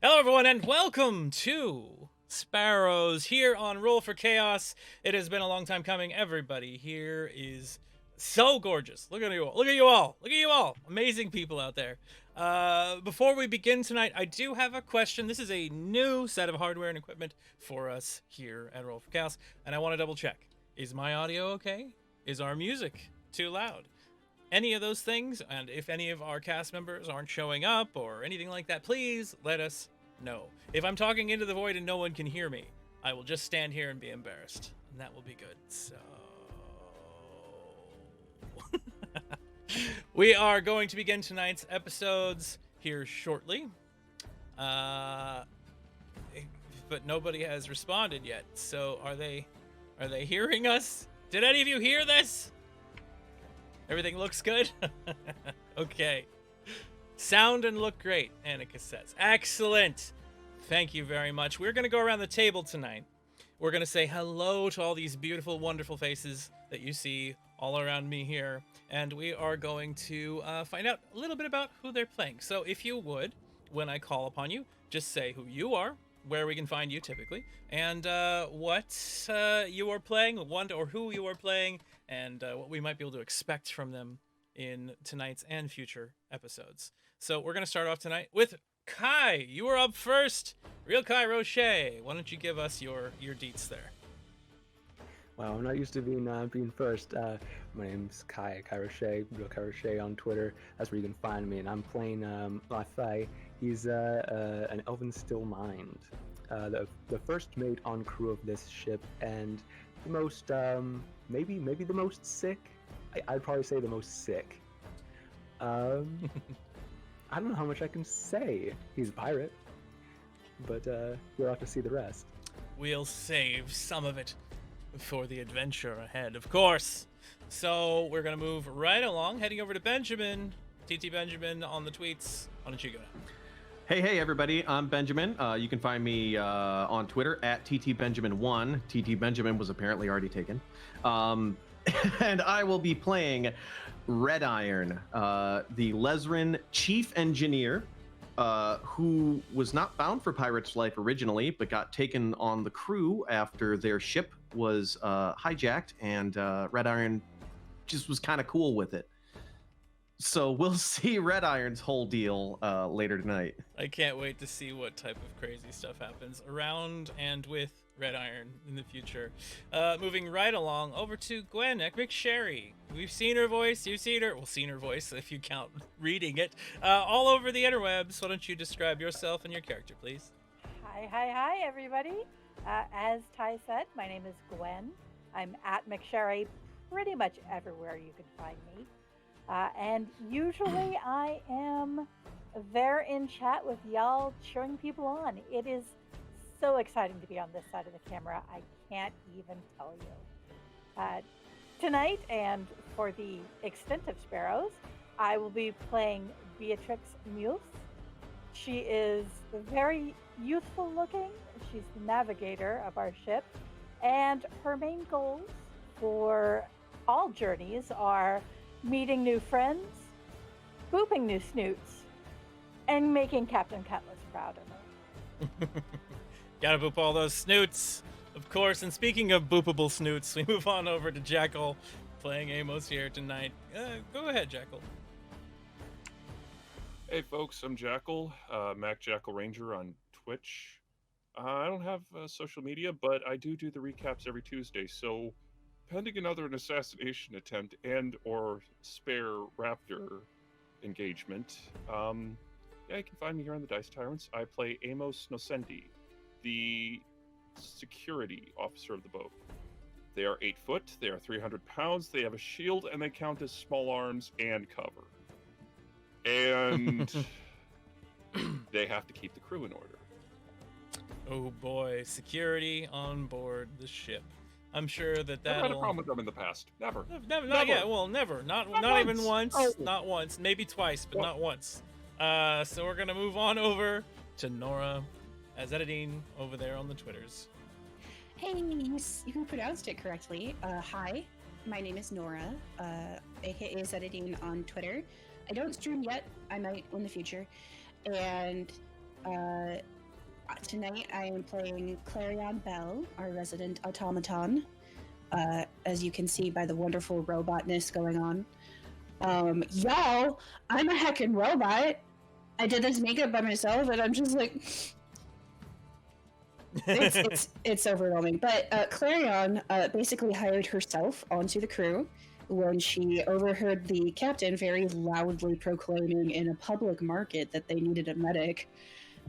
Hello, everyone, and welcome to Sparrows here on Roll for Chaos. It has been a long time coming. Everybody here is so gorgeous. Look at you all. Look at you all. Look at you all. Amazing people out there. Before we begin tonight, I do have a question. This is a new set of hardware and equipment for us here at Roll for Chaos, and I want to double check. Is my audio okay? Is our music too loud? Any of those things, and if any of our cast members aren't showing up or anything like that, please let us know. If I'm talking into the void and no one can hear me, I will just stand here and be embarrassed, and that will be good. So we are going to begin tonight's episodes here shortly, but nobody has responded yet. So are they hearing us? Did any of you hear this? Everything looks good? Okay. Sound and look great, Annika says. Excellent. Thank you very much. We're going to go around the table tonight. We're going to say hello to all these beautiful, wonderful faces that you see all around me here. And we are going to find out a little bit about who they're playing. So if you would, when I call upon you, just say who you are, where we can find you typically, and what you are playing, or who you are playing, and what we might be able to expect from them in tonight's and future episodes. So we're going to start off tonight with Kai. You are up first. Real Kai Roche. Why don't you give us your deets there? Wow, I'm not used to being first. My name's Kai Roche, Real Kai Roche on Twitter. That's where you can find me. And I'm playing Lafay. He's an elven still mind, the first mate on crew of this ship, and the most maybe the most sick. I'd probably say the most sick. I don't know how much I can say. He's a pirate, but you'll have to see the rest. We'll save some of it for the adventure ahead, of course. So we're gonna move right along, heading over to Benjamin. TT Benjamin on the tweets. Why don't you go? Hey, everybody. I'm Benjamin. You can find me on Twitter at TTBenjamin1. TT Benjamin was apparently already taken. And I will be playing Red Iron, the Lesren chief engineer, who was not bound for Pirate's Life originally, but got taken on the crew after their ship was hijacked, and Red Iron just was kind of cool with it. So we'll see Red Iron's whole deal later tonight. I can't wait to see what type of crazy stuff happens around and with Red Iron in the future. Moving right along over to Gwen McSherry. We've seen her voice. You've seen her. Well, seen her voice if you count reading it. All over the interwebs. Why don't you describe yourself and your character, please? Hi, everybody. As Ty said, my name is Gwen. I'm at McSherry pretty much everywhere you can find me. And usually I am there in chat with y'all cheering people on. It is so exciting to be on this side of the camera. I can't even tell you. Tonight, and for the extent of Sparrows, I will be playing Beatrix Muse. She is very youthful looking. She's the navigator of our ship. And her main goals for all journeys are meeting new friends, booping new snoots, and making Captain Cutlass proud of her. Gotta boop all those snoots, of course. And speaking of boopable snoots, we move on over to Jackal, playing Amos here tonight. Go ahead, Jackal. Hey folks, I'm Jackal, Mac Jackal Ranger on Twitch. I don't have social media, but I do the recaps every Tuesday, so pending an assassination attempt and or spare raptor engagement, yeah, you can find me here on the Dice Tyrants. I play Amos Nocendi, the security officer of the boat. They are 8 foot, they are 300 pounds, they have a shield, and they count as small arms and cover. And they have to keep the crew in order. Oh boy, security on board the ship. I'm sure that Never had a problem with them in the past. Never. Not yet. Well, never. Not even once. Oh. Not once. Maybe twice, but not once. So we're gonna move on over to Nora Azedine over there on the Twitters. Hey, you pronounced it correctly. Hi, my name is Nora, aka Zedadine on Twitter. I don't stream yet. I might in the future. And Tonight I am playing Clarion Bell, our resident automaton. As you can see by the wonderful robotness going on. Y'all, I'm a heckin' robot. I did this makeup by myself, and I'm just like, it's overwhelming. But Clarion basically hired herself onto the crew when she overheard the captain very loudly proclaiming in a public market that they needed a medic,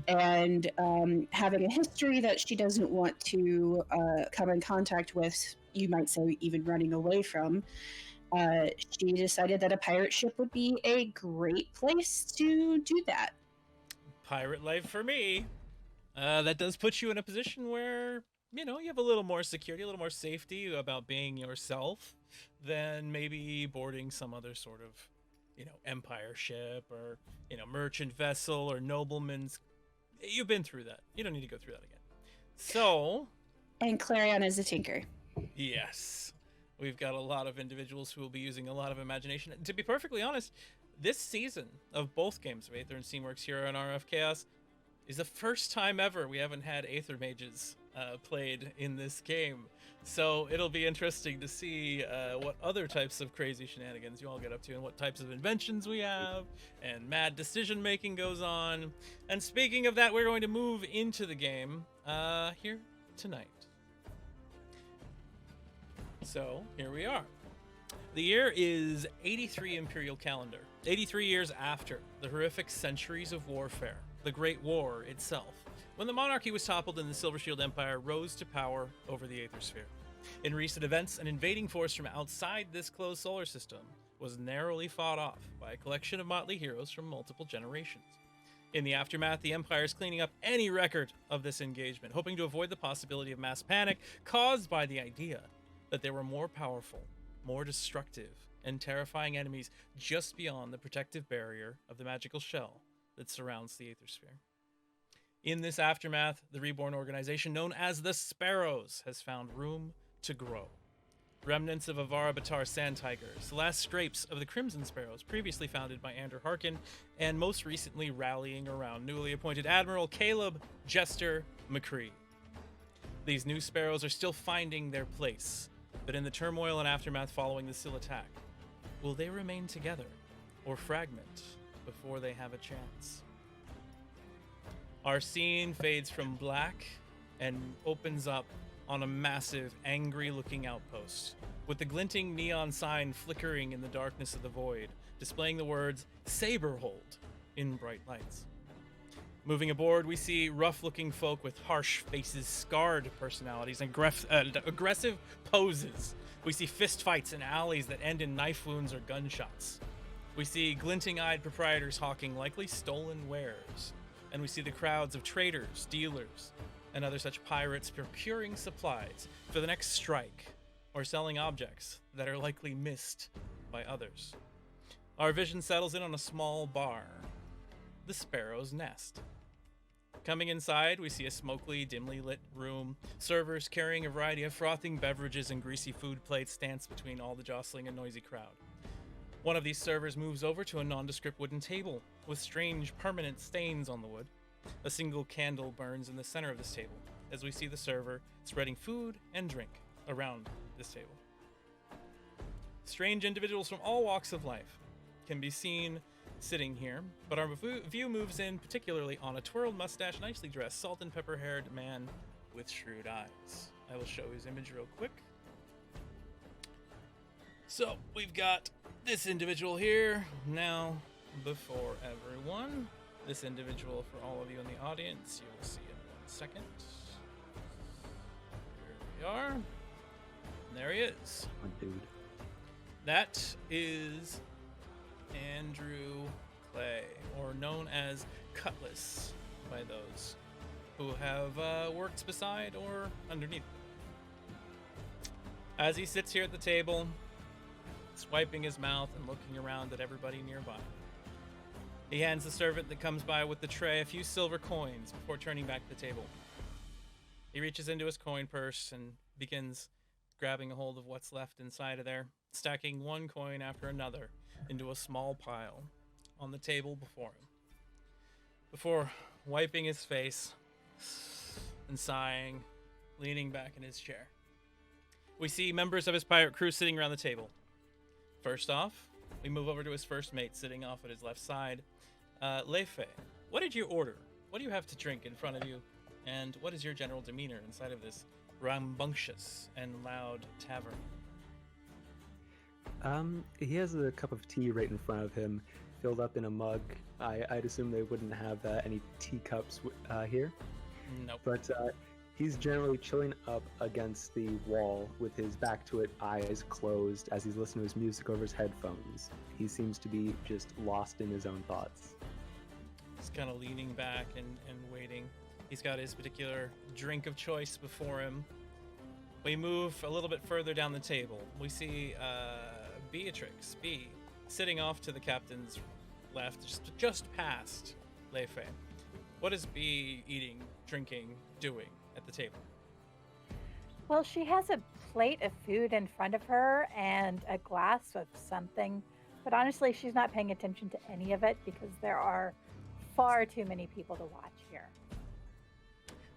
and having a history that she doesn't want to come in contact with, you might say even running away from. She decided that a pirate ship would be a great place to do that. Pirate life for me. That does put you in a position where, you know, you have a little more security, a little more safety about being yourself than maybe boarding some other sort of, you know, empire ship or, you know, merchant vessel or nobleman's. You've been through that. You don't need to go through that again. So. And Clarion is a tinker. Yes. We've got a lot of individuals who will be using a lot of imagination. To be perfectly honest, this season of both games of Aether and Steamworks here on RF Chaos is the first time ever we haven't had Aether mages played in this game. So it'll be interesting to see what other types of crazy shenanigans you all get up to and what types of inventions we have and mad decision making goes on. And speaking of that, we're going to move into the game here tonight. So here we are. The year is 83 Imperial Calendar, 83 years after the horrific centuries of warfare, the Great War itself, when the monarchy was toppled and the Silver Shield Empire rose to power over the Aether Sphere. In recent events, an invading force from outside this closed solar system was narrowly fought off by a collection of motley heroes from multiple generations. In the aftermath, the Empire is cleaning up any record of this engagement, hoping to avoid the possibility of mass panic caused by the idea that there were more powerful, more destructive, and terrifying enemies just beyond the protective barrier of the magical shell that surrounds the Aether Sphere. In this aftermath, the reborn organization known as the Sparrows has found room to grow. Remnants of Avara Batar Sand Tigers, the last scrapes of the Crimson Sparrows, previously founded by Andrew Harkin, and most recently rallying around newly appointed Admiral Caleb Jester McCree. These new Sparrows are still finding their place, but in the turmoil and aftermath following the Sil attack, will they remain together or fragment before they have a chance? Our scene fades from black and opens up on a massive, angry-looking outpost, with the glinting neon sign flickering in the darkness of the void, displaying the words Saberhold in bright lights. Moving aboard, we see rough-looking folk with harsh faces, scarred personalities, and aggressive poses. We see fistfights in alleys that end in knife wounds or gunshots. We see glinting-eyed proprietors hawking likely stolen wares. And we see the crowds of traders, dealers, and other such pirates procuring supplies for the next strike, or selling objects that are likely missed by others. Our vision settles in on a small bar, the Sparrow's Nest. Coming inside, we see a smokily, dimly lit room. Servers carrying a variety of frothing beverages and greasy food plates dance between all the jostling and noisy crowd. One of these servers moves over to a nondescript wooden table with strange permanent stains on the wood. A single candle burns in the center of this table as we see the server spreading food and drink around this table. Strange individuals from all walks of life can be seen sitting here, but our view moves in particularly on a twirled mustache, nicely dressed, salt and pepper haired man with shrewd eyes. I will show his image real quick. So we've got this individual here now before everyone. This individual, for all of you in the audience, you will see in 1 second. Here we are. And there he is. Oh, dude. That is Andrew Clay, or known as Cutlass by those who have worked beside or underneath him. As he sits here at the table, swiping his mouth and looking around at everybody nearby, he hands the servant that comes by with the tray a few silver coins before turning back to the table. He reaches into his coin purse and begins grabbing a hold of what's left inside of there, stacking one coin after another into a small pile on the table before him. before wiping his face and sighing, leaning back in his chair. We see members of his pirate crew sitting around the table. First off, we move over to his first mate sitting off at his left side. Leife, what did you order? What do you have to drink in front of you? And what is your general demeanor inside of this rambunctious and loud tavern? He has a cup of tea right in front of him, filled up in a mug. I'd assume they wouldn't have any teacups here. Nope. But he's generally chilling up against the wall with his back to it, eyes closed, as he's listening to his music over his headphones. He seems to be just lost in his own thoughts. He's kind of leaning back and waiting. He's got his particular drink of choice before him. We move a little bit further down the table. We see Beatrix, B, sitting off to the captain's left, just past Leife. What is B eating, drinking, doing at the table? Well, she has a plate of food in front of her and a glass of something, but honestly, she's not paying attention to any of it because there are far too many people to watch here.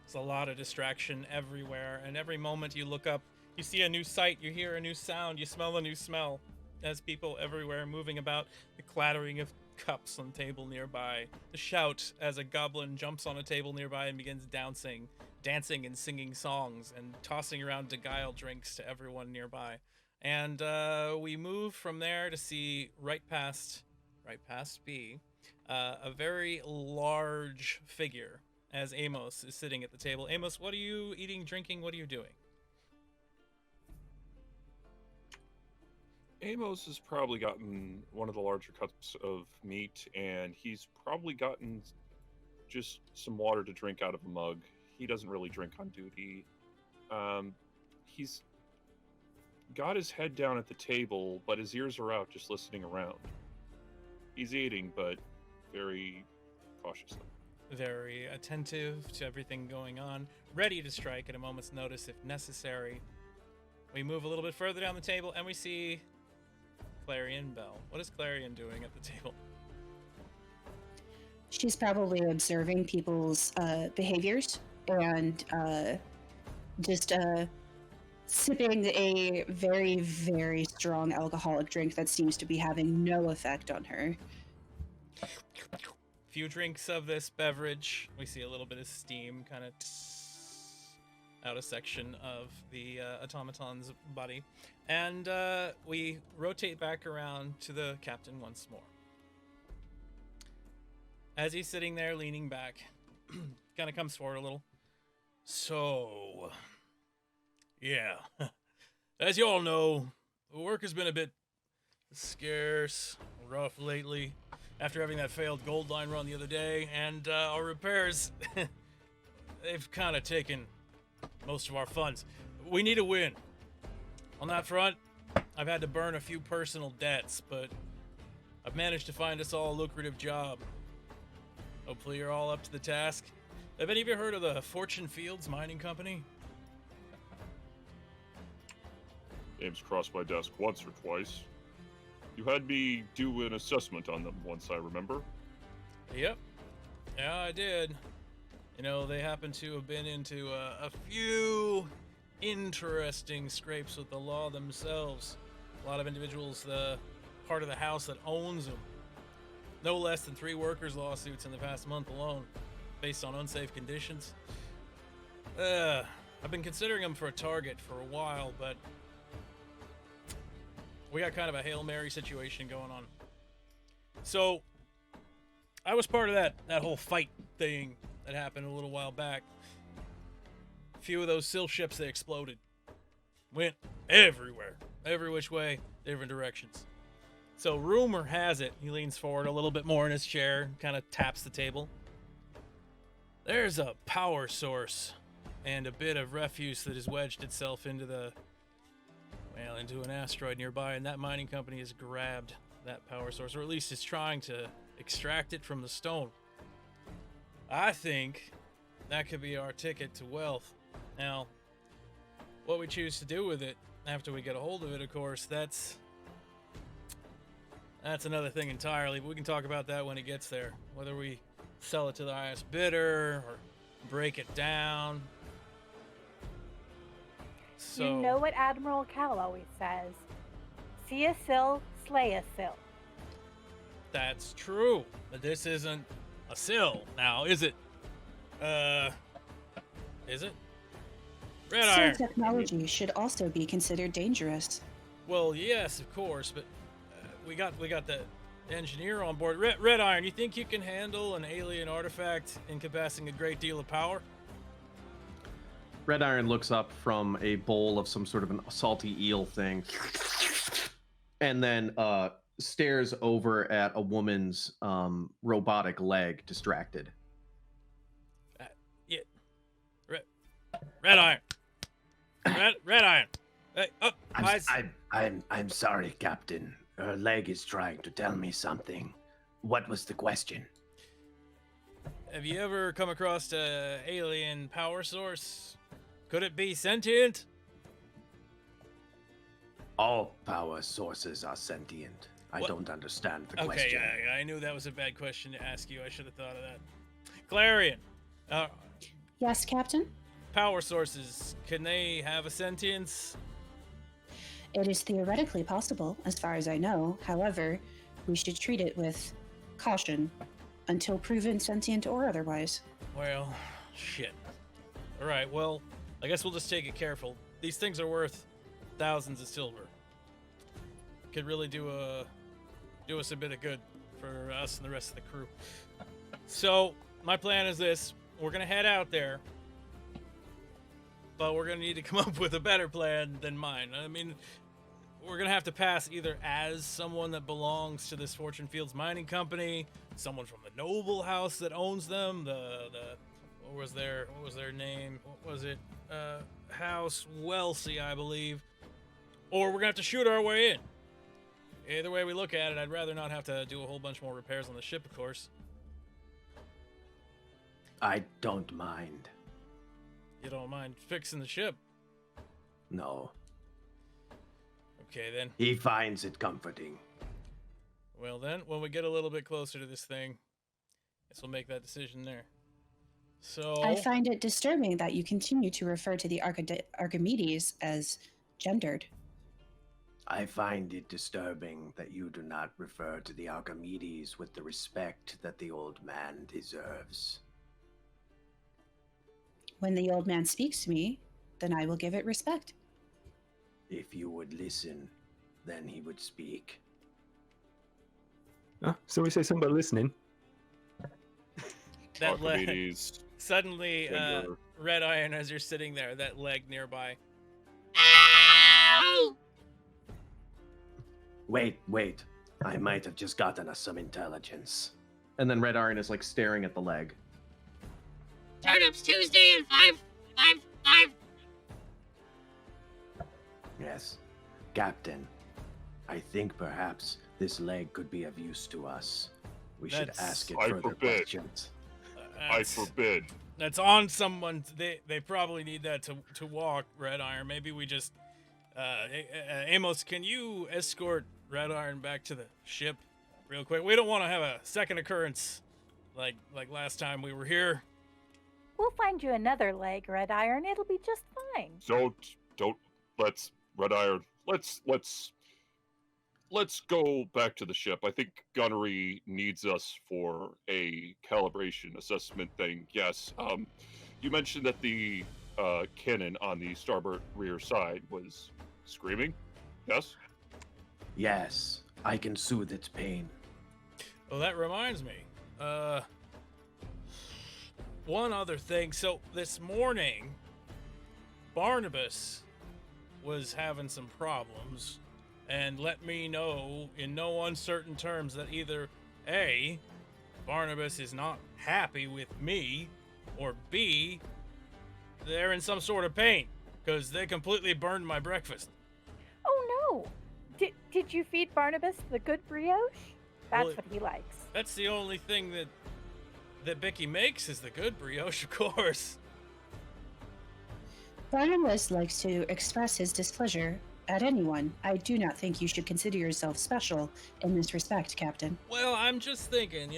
There's a lot of distraction everywhere, and every moment you look up, you see a new sight, you hear a new sound, you smell a new smell. As people everywhere moving about, the clattering of cups on the table nearby, the shout as a goblin jumps on a table nearby and begins dancing and singing songs and tossing around Degile drinks to everyone nearby. And we move from there to see right past B, a very large figure as Amos is sitting at the table. Amos, what are you eating, drinking? What are you doing? Amos has probably gotten one of the larger cups of meat, and he's probably gotten just some water to drink out of a mug. He doesn't really drink on duty. He's got his head down at the table, but his ears are out, just listening around. He's eating, but very cautiously. Very attentive to everything going on, ready to strike at a moment's notice if necessary. We move a little bit further down the table, and we see Clarion Bell. What is Clarion doing at the table? She's probably observing people's behaviors and just sipping a very, very strong alcoholic drink that seems to be having no effect on her. Few drinks of this beverage. We see a little bit of steam kind of out a section of the automaton's body. And we rotate back around to the captain once more. As he's sitting there leaning back, kind of comes forward a little. So, yeah, as you all know, work has been a bit scarce, rough lately, after having that failed gold line run the other day, and our repairs, they've kind of taken most of our funds. We need a win. On that front, I've had to burn a few personal debts, but I've managed to find us all a lucrative job. Hopefully you're all up to the task. Have any of you heard of the Fortune Fields Mining Company? Name's crossed my desk once or twice. You had me do an assessment on them once, I remember. Yep. Yeah, I did. You know, they happen to have been into a few interesting scrapes with the law themselves. A lot of individuals, the part of the house that owns them. No less than 3 workers' lawsuits in the past month alone, based on unsafe conditions. I've been considering them for a target for a while, but we got kind of a Hail Mary situation going on. So, I was part of that whole fight thing that happened a little while back. A few of those sill ships, they exploded. Went everywhere. Every which way, different directions. So rumor has it, he leans forward a little bit more in his chair, kind of taps the table. There's a power source and a bit of refuse that has wedged itself into into an asteroid nearby, and that mining company has grabbed that power source, or at least is trying to extract it from the stone. I think that could be our ticket to wealth. Now, what we choose to do with it after we get a hold of it, of course, that's another thing entirely, but we can talk about that when it gets there. Whether we sell it to the highest bidder or break it down. So You know what Admiral Cal always says: see a sill, slay a sill. that's true. But this isn't a sill now, is it? Is it? Red Sill iron. technology should also be considered dangerous. Well, yes, of course, but we got the engineer on board. Red iron, you think you can handle an alien artifact encompassing a great deal of power? Red Iron looks up from a bowl of some sort of a salty eel thing, and then stares over at a woman's robotic leg, distracted. Yeah. Red iron. Red iron. Hey, up, eyes. I'm sorry, Captain. Her leg is trying to tell me something. What was the question? Have you ever come across a alien power source? Could it be sentient? All power sources are sentient. I What? don't understand the Okay, question. I knew that was a bad question to ask you. I should have thought of that. Clarion, Yes, Captain? power sources, can they have a sentience? It is theoretically possible, as far as I know. However, we should treat it with caution until proven sentient or otherwise. Well, shit. All right, well, I guess we'll just take it careful. These things are worth thousands of silver. Could really do us a bit of good for us and the rest of the crew. So, my plan is this. We're going to head out there. But we're going to need to come up with a better plan than mine. I mean, we're going to have to pass either as someone that belongs to this Fortune Fields Mining Company, someone from the noble house that owns them, the what was their name? What was it? House Wellesley, I believe. Or we're going to have to shoot our way in. Either way we look at it, I'd rather not have to do a whole bunch more repairs on the ship, of course. I don't mind. You don't mind fixing the ship? No. Okay, then. He finds it comforting. Well, then, when we get a little bit closer to this thing, guess we'll make that decision there. So... I find it disturbing that you continue to refer to the Archimedes as gendered. I find it disturbing that you do not refer to the Archimedes with the respect that the old man deserves. When the old man speaks to me, then I will give it respect. If you would listen, then he would speak. Somebody say something about listening. that leg, Archimedes, suddenly, gender. Red Iron, as you're sitting there, that leg nearby. Wait. I might have just gotten us some intelligence. And then Red Iron is like staring at the leg. Turnips Tuesday at 5. Yes. Captain, I think perhaps this leg could be of use to us. We should That's- ask it I further forbid. questions. I forbid. That's on someone. They probably need that to walk, Red Iron. Maybe we just... Amos, can you escort Red Iron back to the ship real quick? We don't want to have a second occurrence like last time we were here. We'll find you another leg, Red Iron. It'll be just fine. Don't. Let's Red Iron. Let's go back to the ship. I think Gunnery needs us for a calibration assessment thing. Yes. You mentioned that the cannon on the starboard rear side was screaming. Yes. Yes, I can soothe its pain. Well, that reminds me. One other thing. So this morning, Barnabas was having some problems and let me know in no uncertain terms that either A, Barnabas is not happy with me, or B, they're in some sort of pain because they completely burned my breakfast. Oh no! Did you feed Barnabas the good brioche? That's Well, what he likes. That's the only thing that Bicky makes is the good brioche, of course. Barnabas likes to express his displeasure at anyone. I do not think you should consider yourself special in this respect, Captain. Well, I'm just thinking,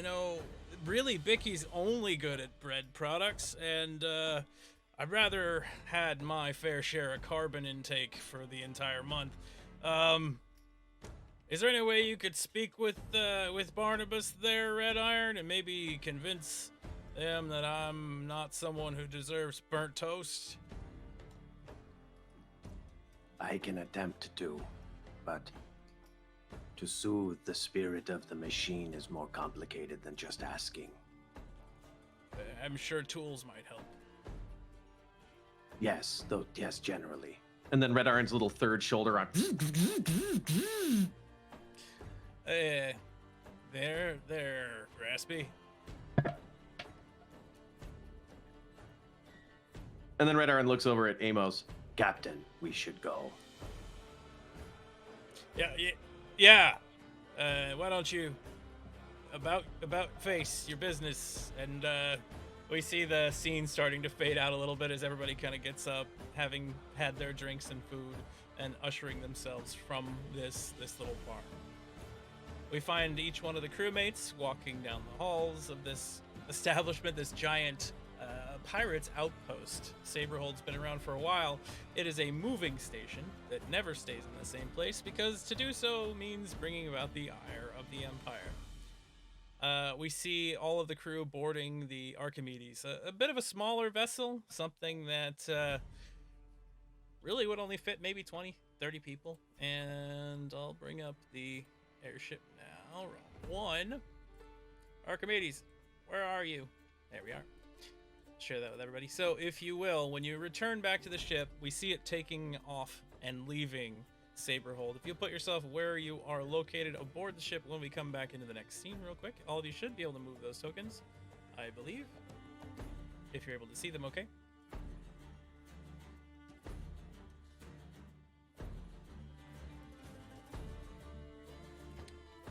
really, Bicky's only good at bread products, and I'd rather had my fair share of carbon intake for the entire month. Is there any way you could speak with Barnabas there, Red Iron, and maybe convince them that I'm not someone who deserves burnt toast? I can attempt to, but to soothe the spirit of the machine is more complicated than just asking. I'm sure tools might help. Yes, though, yes, generally. And then Red Iron's little third shoulder on. There, Graspy. And then Red Iron looks over at Amos. Captain, we should go. Yeah. Why don't you about face your business? And we see the scene starting to fade out a little bit as everybody kind of gets up, having had their drinks and food, and ushering themselves from this little bar. We find each one of the crewmates walking down the halls of this establishment, this giant pirates outpost. Saberhold's been around for a while. It is a moving station that never stays in the same place because to do so means bringing about the ire of the Empire. We see all of the crew boarding the Archimedes, a bit of a smaller vessel, something that really would only fit maybe 20, 30 people. And I'll bring up the airship now. Roll one. Archimedes, where are you? There we are. Share that with everybody. So, if you will, when you return back to the ship, we see it taking off and leaving Saberhold. If you put yourself where you are located aboard the ship when we come back into the next scene real quick, all of you should be able to move those tokens, I believe. If you're able to see them, okay?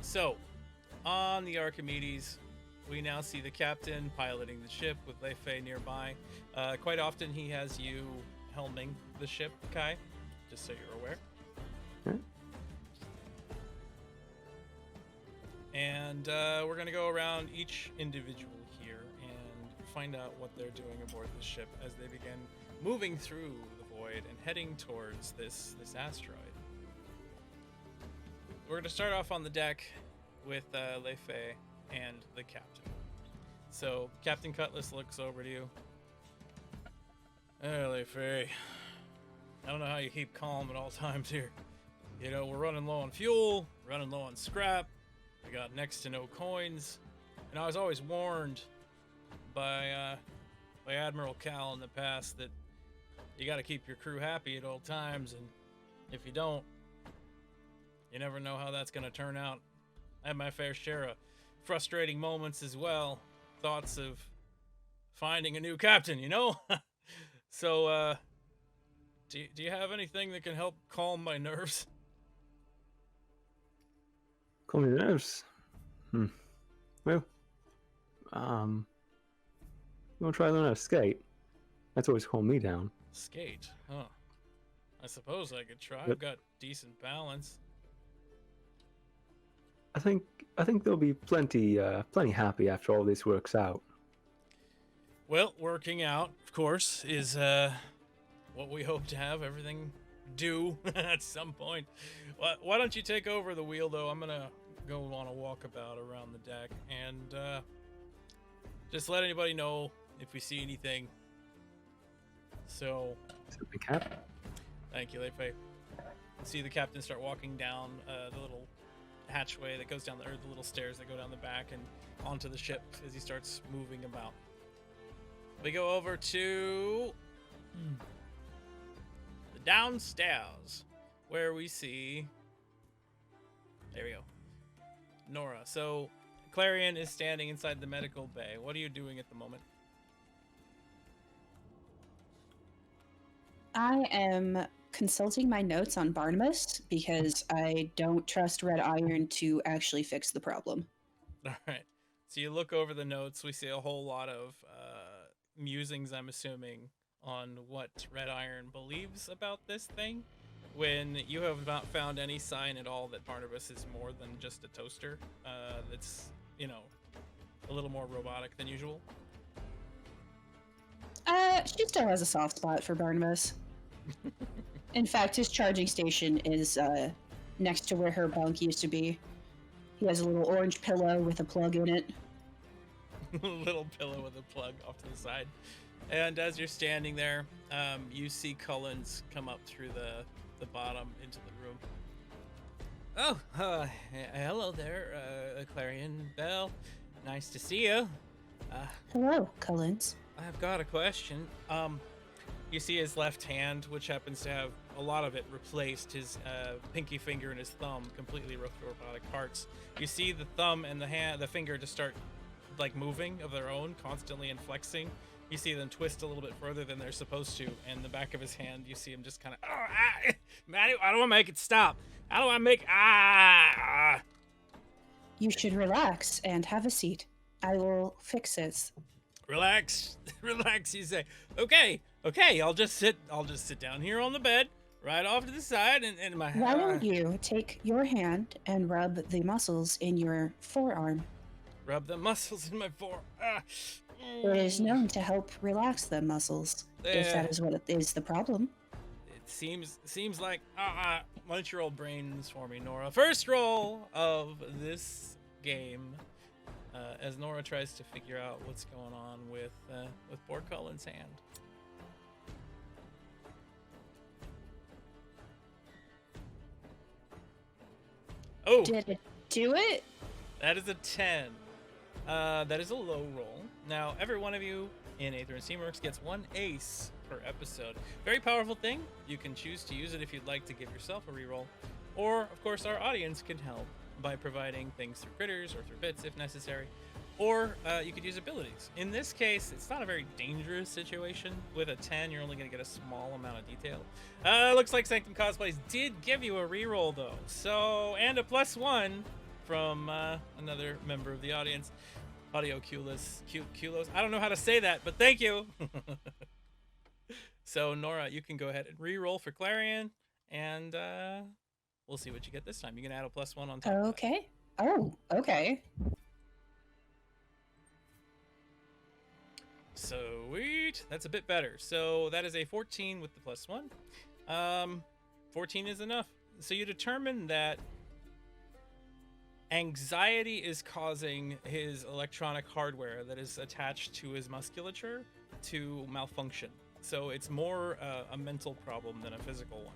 So, on the Archimedes, we now see the captain piloting the ship with Leifei nearby. Quite often he has you helming the ship, Kai, just so you're aware. And we're going to go around each individual here and find out what they're doing aboard the ship as they begin moving through the void and heading towards this asteroid. We're going to start off on the deck with Leifei and the captain. So Captain Cutlass looks over to you. Hey, Leifei. I don't know how you keep calm at all times here. You know, we're running low on fuel, running low on scrap. We got next to no coins. And I was always warned by Admiral Cal in the past that you got to keep your crew happy at all times. And if you don't, you never know how that's going to turn out. I had my fair share of frustrating moments as well. Thoughts of finding a new captain, you know? So, do you have anything that can help calm my nerves? Calm your nerves? Well, you want to try learning how to skate? That's always calmed me down. Skate? Huh. I suppose I could try. Yep. I've got decent balance. I think they'll be plenty happy after all this works out. Well, working out, of course, is what we hope to have everything do at some point. Why don't you take over the wheel, though? I'm gonna go on a walkabout around the deck and just let anybody know if we see anything. So, Cap? thank you, Leifei. See the captain start walking down the little hatchway that goes down the little stairs that go down the back and onto the ship as he starts moving about. We go over to the downstairs where we see, there we go, Nora. So Clarion is standing inside the medical bay. What are you doing at the moment? I am consulting my notes on Barnabas because I don't trust Red Iron to actually fix the problem. All right. So you look over the notes. We see a whole lot of musings, I'm assuming, on what Red Iron believes about this thing. When you have not found any sign at all that Barnabas is more than just a toaster that's, you know, a little more robotic than usual. She still has a soft spot for Barnabas. In fact, his charging station is next to where her bunk used to be. He has a little orange pillow with a plug in it. Little pillow with a plug off to the side. And as you're standing there, you see Cullens come up through the bottom into the room. Oh, hello there, Clarion Bell. Nice to see you. Hello, Cullens. I've got a question. You see his left hand, which happens to have a lot of it replaced, his pinky finger and his thumb completely robotic parts. You see the thumb and the finger just start like moving of their own, constantly and flexing. You see them twist a little bit further than they're supposed to, and the back of his hand, you see him just kind of, I don't want to make it stop. How do I make, You should relax and have a seat. I will fix it. Relax, you say. Okay, I'll just sit down here on the bed, right off to the side, and my. Why don't you take your hand and rub the muscles in your forearm? Rub the muscles in my forearm. It is known to help relax the muscles, if that is what is the problem. It seems like why don't you roll brains for me, Nora? First roll of this game. As Nora tries to figure out what's going on with poor Cullen's hand. Oh, Did it do it? that is a 10. That is a low roll. Now, every one of you in Aether and Steamworks gets 1 ace per episode. Very powerful thing. You can choose to use it if you'd like to give yourself a reroll. Or, of course, our audience can help by providing things through critters or through bits if necessary. Or you could use abilities. In this case, it's not a very dangerous situation. With a 10, you're only going to get a small amount of detail. Looks like Sanctum Cosplays did give you a reroll, though. So, and a +1 from another member of the audience. Audio Culos. I don't know how to say that, but thank you. So, Nora, you can go ahead and reroll for Clarion, and we'll see what you get this time. You can add a +1 on top of that. Okay. Oh, okay. Sweet. That's a bit better. So that is a 14 with the +1. 14 is enough. So you determine that anxiety is causing his electronic hardware that is attached to his musculature to malfunction. So it's more a mental problem than a physical one.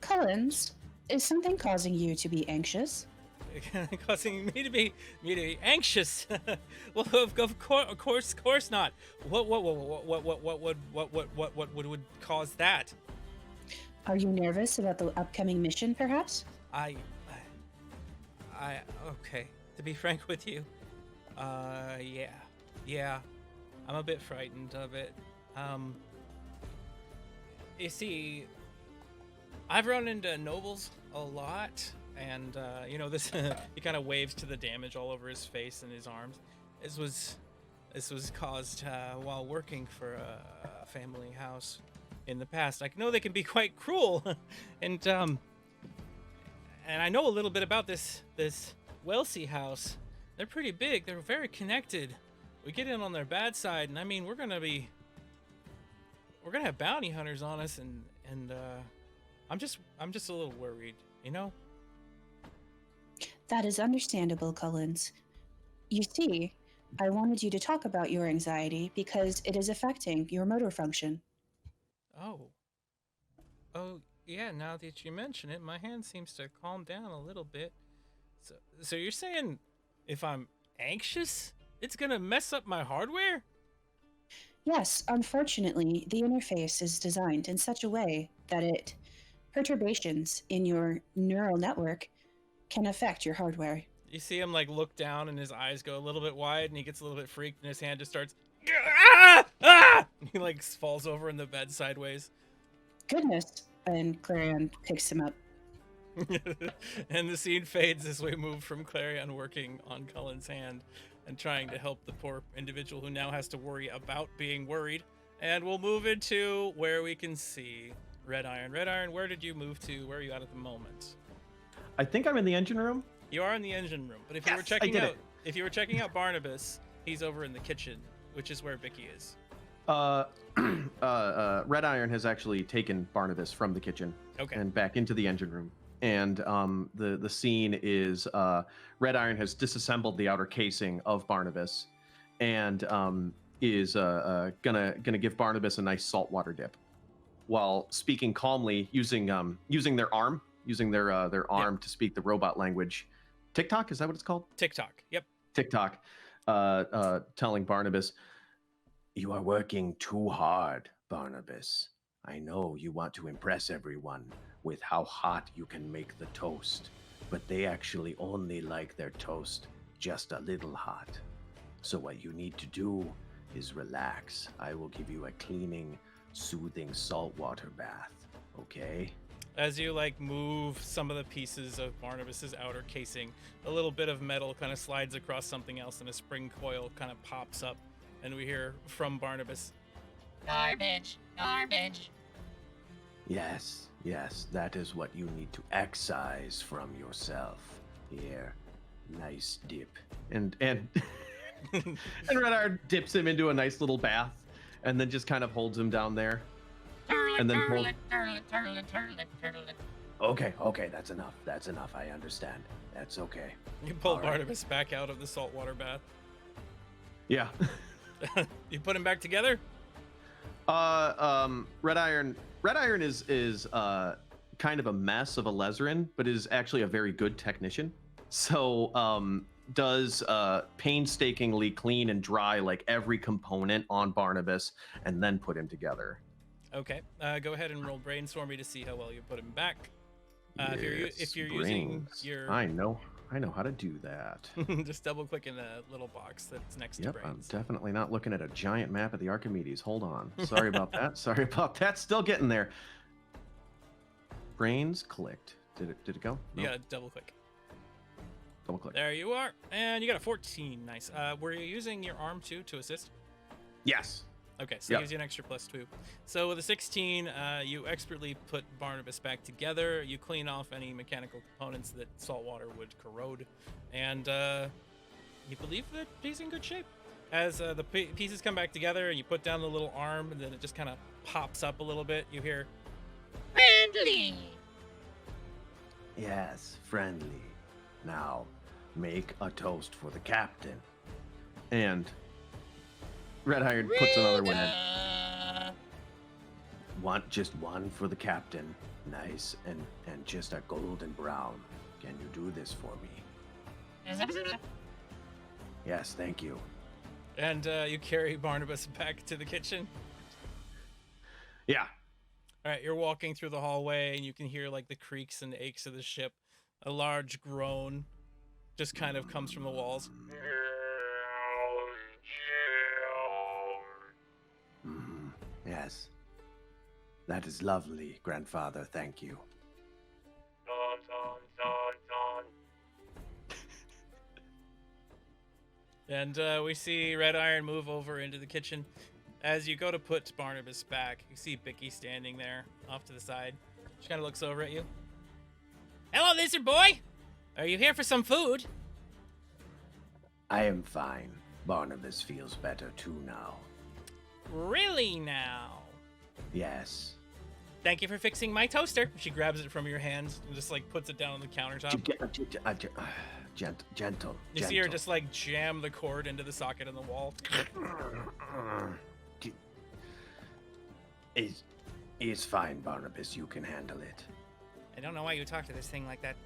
Cullens, is something causing you to be anxious? Causing me to be anxious. Well, of course not. What would cause that? Are you nervous about the upcoming mission, perhaps? Okay. To be frank with you, yeah. I'm a bit frightened of it. You see, I've run into nobles a lot. And, this, he kind of waves to the damage all over his face and his arms. This was caused while working for a family house in the past. I know they can be quite cruel. and I know a little bit about this Welsey house. They're pretty big. They're very connected. We get in on their bad side, and I mean, we're gonna have bounty hunters on us, and I'm just a little worried, you know? That is understandable, Cullens. You see, I wanted you to talk about your anxiety because it is affecting your motor function. Oh, yeah, now that you mention it, my hand seems to calm down a little bit. So you're saying if I'm anxious, it's gonna mess up my hardware? Yes, unfortunately, the interface is designed in such a way that perturbations in your neural network can affect your hardware. You see him look down and his eyes go a little bit wide and he gets a little bit freaked and his hand just starts he falls over in the bed sideways. Goodness. And Clarion picks him up. And the scene fades as we move from Clarion working on Cullen's hand and trying to help the poor individual who now has to worry about being worried. And we'll move into where we can see Red Iron. Red Iron, where did you move to? Where are you at the moment? I think I'm in the engine room. You are in the engine room, but if you were Yes, I checking did out, it. if you were checking out Barnabas, he's over in the kitchen, which is where Vicky is. Red Iron has actually taken Barnabas from the kitchen Okay. and back into the engine room. And the scene is Red Iron has disassembled the outer casing of Barnabas, and is gonna give Barnabas a nice saltwater dip, while speaking calmly using their arm to speak the robot language. TikTok, is that what it's called? TikTok. Yep. TikTok, telling Barnabas, You are working too hard, Barnabas. I know you want to impress everyone with how hot you can make the toast, but they actually only like their toast just a little hot. So what you need to do is relax. I will give you a cleaning, soothing saltwater bath, okay? As you like move some of the pieces of Barnabas's outer casing, a little bit of metal kind of slides across something else, and a spring coil kind of pops up, and we hear from Barnabas, Garbage. Garbage. Yes, that is what you need to excise from yourself. Here, nice dip. and and Red Iron dips him into a nice little bath, and then just kind of holds him down there. Turtle, And then turtle, pull- turtle, turtle, turtle, turtle. Okay, that's enough. I understand. That's okay. you pull All right. Barnabas back out of the saltwater bath. Yeah. You put him back together? Red Iron is kind of a mess of a Lezerin, but is actually a very good technician. So does painstakingly clean and dry like every component on Barnabas, and then put him together. Okay. Go ahead and roll brainstorm me to see how well you put him back. If Yes, you're using brains. your, I know how to do that. just double click in the little box that's next Yep, to I'm brains. definitely not looking at a giant map of the Archimedes. Hold on. Sorry about that. Still getting there. Brains clicked. Did it go? You No. gotta double click. Double click. There you are, and you got a 14. Nice. Were you using your arm too to assist? Yes. Okay, so Yep. it gives you an extra +2. So with a 16, you expertly put Barnabas back together. You clean off any mechanical components that salt water would corrode, and you believe that he's in good shape. As the pieces come back together, and you put down the little arm, and then it just kind of pops up a little bit. You hear, Friendly. Yes, friendly. Now, make a toast for the captain. And Red Iron puts another one in. Just one for the captain. Nice and just a golden brown. Can you do this for me? Yes, thank you. and you carry Barnabas back to the kitchen. Yeah. All right, you're walking through the hallway, and you can hear like the creaks and aches of the ship. A large groan just kind of comes from the walls. Mhm. Yes. That is lovely, grandfather. Thank you. And we see Red Iron move over into the kitchen. As you go to put Barnabas back, you see Bicky standing there off to the side. She kind of looks over at you. Hello, lizard boy! Are you here for some food? I am fine. Barnabas feels better too now. Really now? Yes. Thank you for fixing my toaster. She grabs it from your hands and just like puts it down on the countertop. Gentle. You see her just like jam the cord into the socket in the wall. It's fine, Barnabas. You can handle it. I don't know why you talk to this thing like that.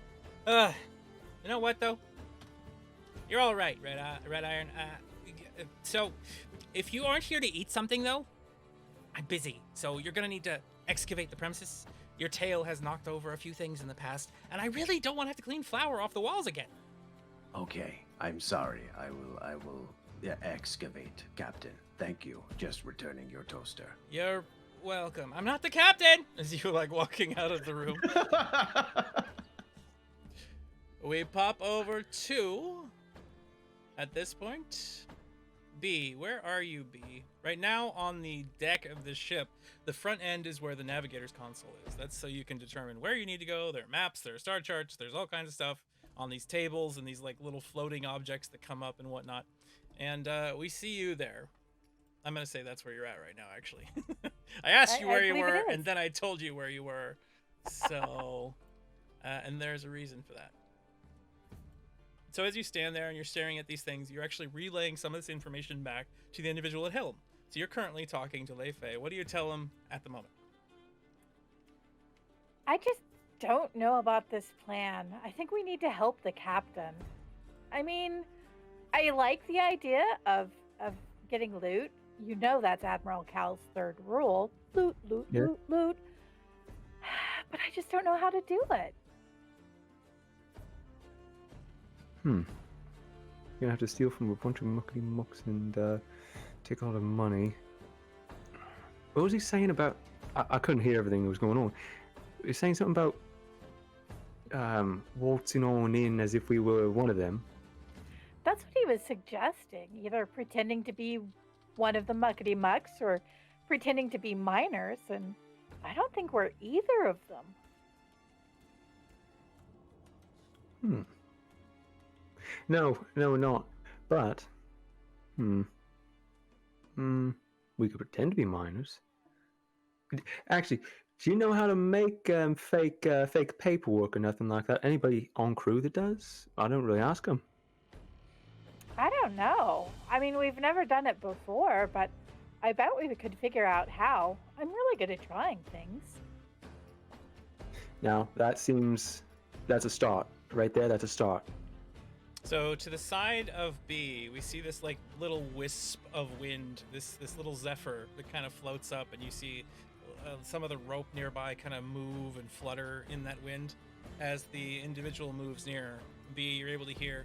You know what though? You're all right, Red Iron. So, if you aren't here to eat something though, I'm busy. So you're gonna need to excavate the premises. Your tail has knocked over a few things in the past, and I really don't want to have to clean flour off the walls again. Okay. I'm sorry. I will excavate, Captain. Thank you. Just returning your toaster. You're welcome. I'm not the captain. As you're like walking out of the room, we pop over to. At this point, B, where are you, B? Right now on the deck of the ship, the front end is where the navigator's console is. That's so you can determine where you need to go. There are maps, there are star charts, there's all kinds of stuff on these tables and these like little floating objects that come up and whatnot. And we see you there. I'm gonna say that's where you're at right now. Actually, I asked you where you believe it were, is. and then I told you where you were. So, and there's a reason for that. So as you stand there and you're staring at these things, you're actually relaying some of this information back to the individual at helm. So you're currently talking to Lei Fei. What do you tell him at the moment? I just don't know about this plan. I think we need to help the captain. I mean, I like the idea of getting loot. You know that's Admiral Cal's third rule. Loot, loot, Yeah. loot, loot. But I just don't know how to do it. You're gonna have to steal from a bunch of muckety mucks and take a lot of money. What was he saying about? I couldn't hear everything that was going on. He was saying something about waltzing on in as if we were one of them. That's what he was suggesting. Either pretending to be one of the muckety mucks or pretending to be miners, and I don't think we're either of them. No, we're not. But, we could pretend to be miners. Actually, do you know how to make fake paperwork or nothing like that? Anybody on crew that does? I don't really ask them. I don't know. I mean, we've never done it before, but I bet we could figure out how. I'm really good at trying things. Now, that's a start. Right there, that's a start. So to the side of B, we see this like little wisp of wind, this little zephyr that kind of floats up, and you see some of the rope nearby kind of move and flutter in that wind. As the individual moves nearer, B, you're able to hear,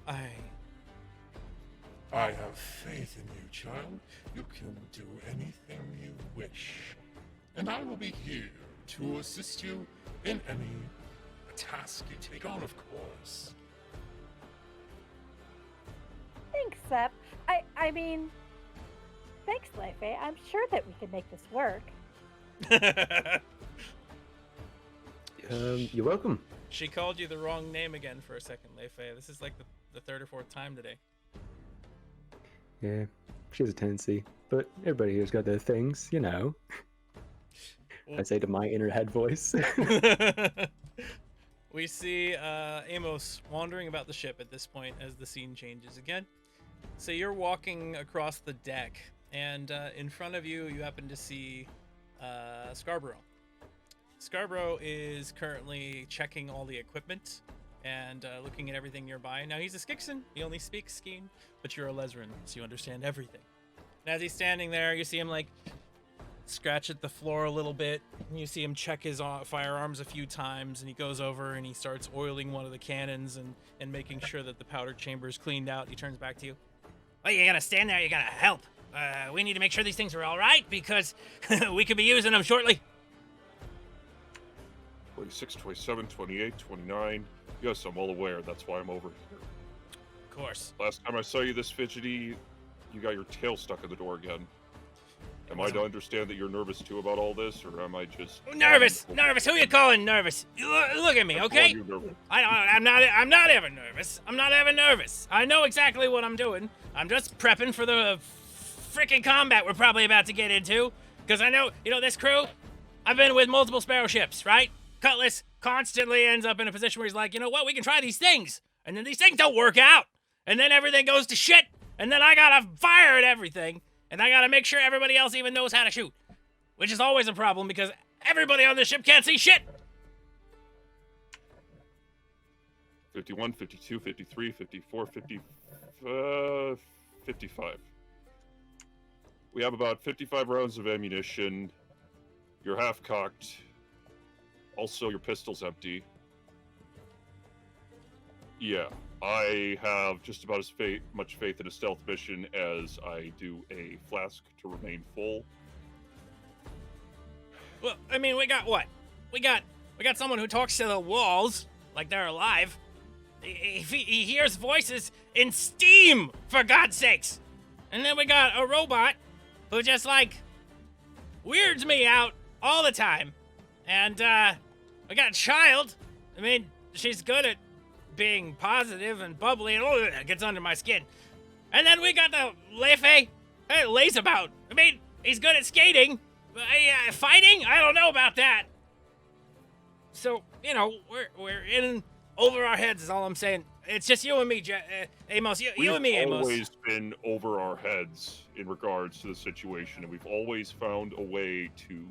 I have faith in you, child. You can do anything you wish. And I will be here to assist you in any task you take on, of course. Thanks, Sep. I mean, thanks, Lei Fei. I'm sure that we can make this work. You're welcome. She called you the wrong name again for a second, Lei Fei. This is like the third or fourth time today. Yeah, she has a tendency, but everybody here's got their things, you know. I say to my inner head voice. We see Amos wandering about the ship at this point as the scene changes again. So you're walking across the deck, and in front of you, you happen to see Scarborough. Scarborough is currently checking all the equipment and looking at everything nearby. Now, he's a Skixen. He only speaks Skeen, but you're a Lesran, so you understand everything. And as he's standing there, you see him, like, scratch at the floor a little bit. And you see him check his firearms a few times, and he goes over and he starts oiling one of the cannons and making sure that the powder chamber is cleaned out. He turns back to you. Well, you gotta stand there, you gotta help. We need to make sure these things are alright because we could be using them shortly. 26, 27, 28, 29. Yes, I'm well aware. That's why I'm over here. Of course. Last time I saw you this fidgety, you got your tail stuck in the door again. Am I to understand that you're nervous too about all this, or am I just Nervous! Who you calling nervous? Look at me, I'm okay? calling you nervous. I'm not ever nervous. I'm not ever nervous. I know exactly what I'm doing. I'm just prepping for the freaking combat we're probably about to get into. Because I know, this crew, I've been with multiple Sparrow ships, right? Cutlass constantly ends up in a position where he's like, you know what, we can try these things. And then these things don't work out. And then everything goes to shit. And then I gotta fire at everything. And I gotta make sure everybody else even knows how to shoot. Which is always a problem because everybody on the ship can't see shit. 51, 52, 53, 54, 55. We have about 55 rounds of ammunition. You're half cocked. Also, your pistol's empty. Yeah, I have just about as much faith in a stealth mission as I do a flask to remain full. Well, I mean, we got what? We got someone who talks to the walls like they're alive. He hears voices in steam, for God's sakes. And then we got a robot who just, like, weirds me out all the time. And, we got a child. I mean, she's good at being positive and bubbly, and it gets under my skin. And then we got the Lefe. Hey, lays about. I mean, he's good at skating. Fighting? I don't know about that. So, you know, we're in over our heads is all I'm saying. It's just you and me, Amos. You and me, We've Amos. always been over our heads in regards to the situation, and we've always found a way to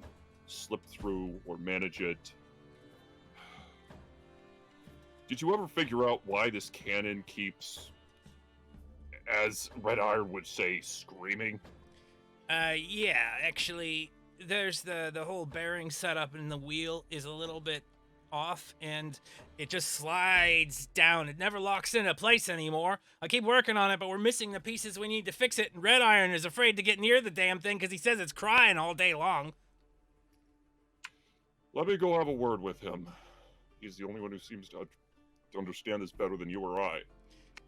slip through or manage it. Did you ever figure out why this cannon keeps, as Red Iron would say, screaming? Yeah, actually, there's the whole bearing setup in the wheel is a little bit off, and it just slides down. It never locks into place anymore. I keep working on it, but we're missing the pieces we need to fix it, and Red Iron is afraid to get near the damn thing because he says it's crying all day long. Let me go have a word with him. He's the only one who seems to understand this better than you or I.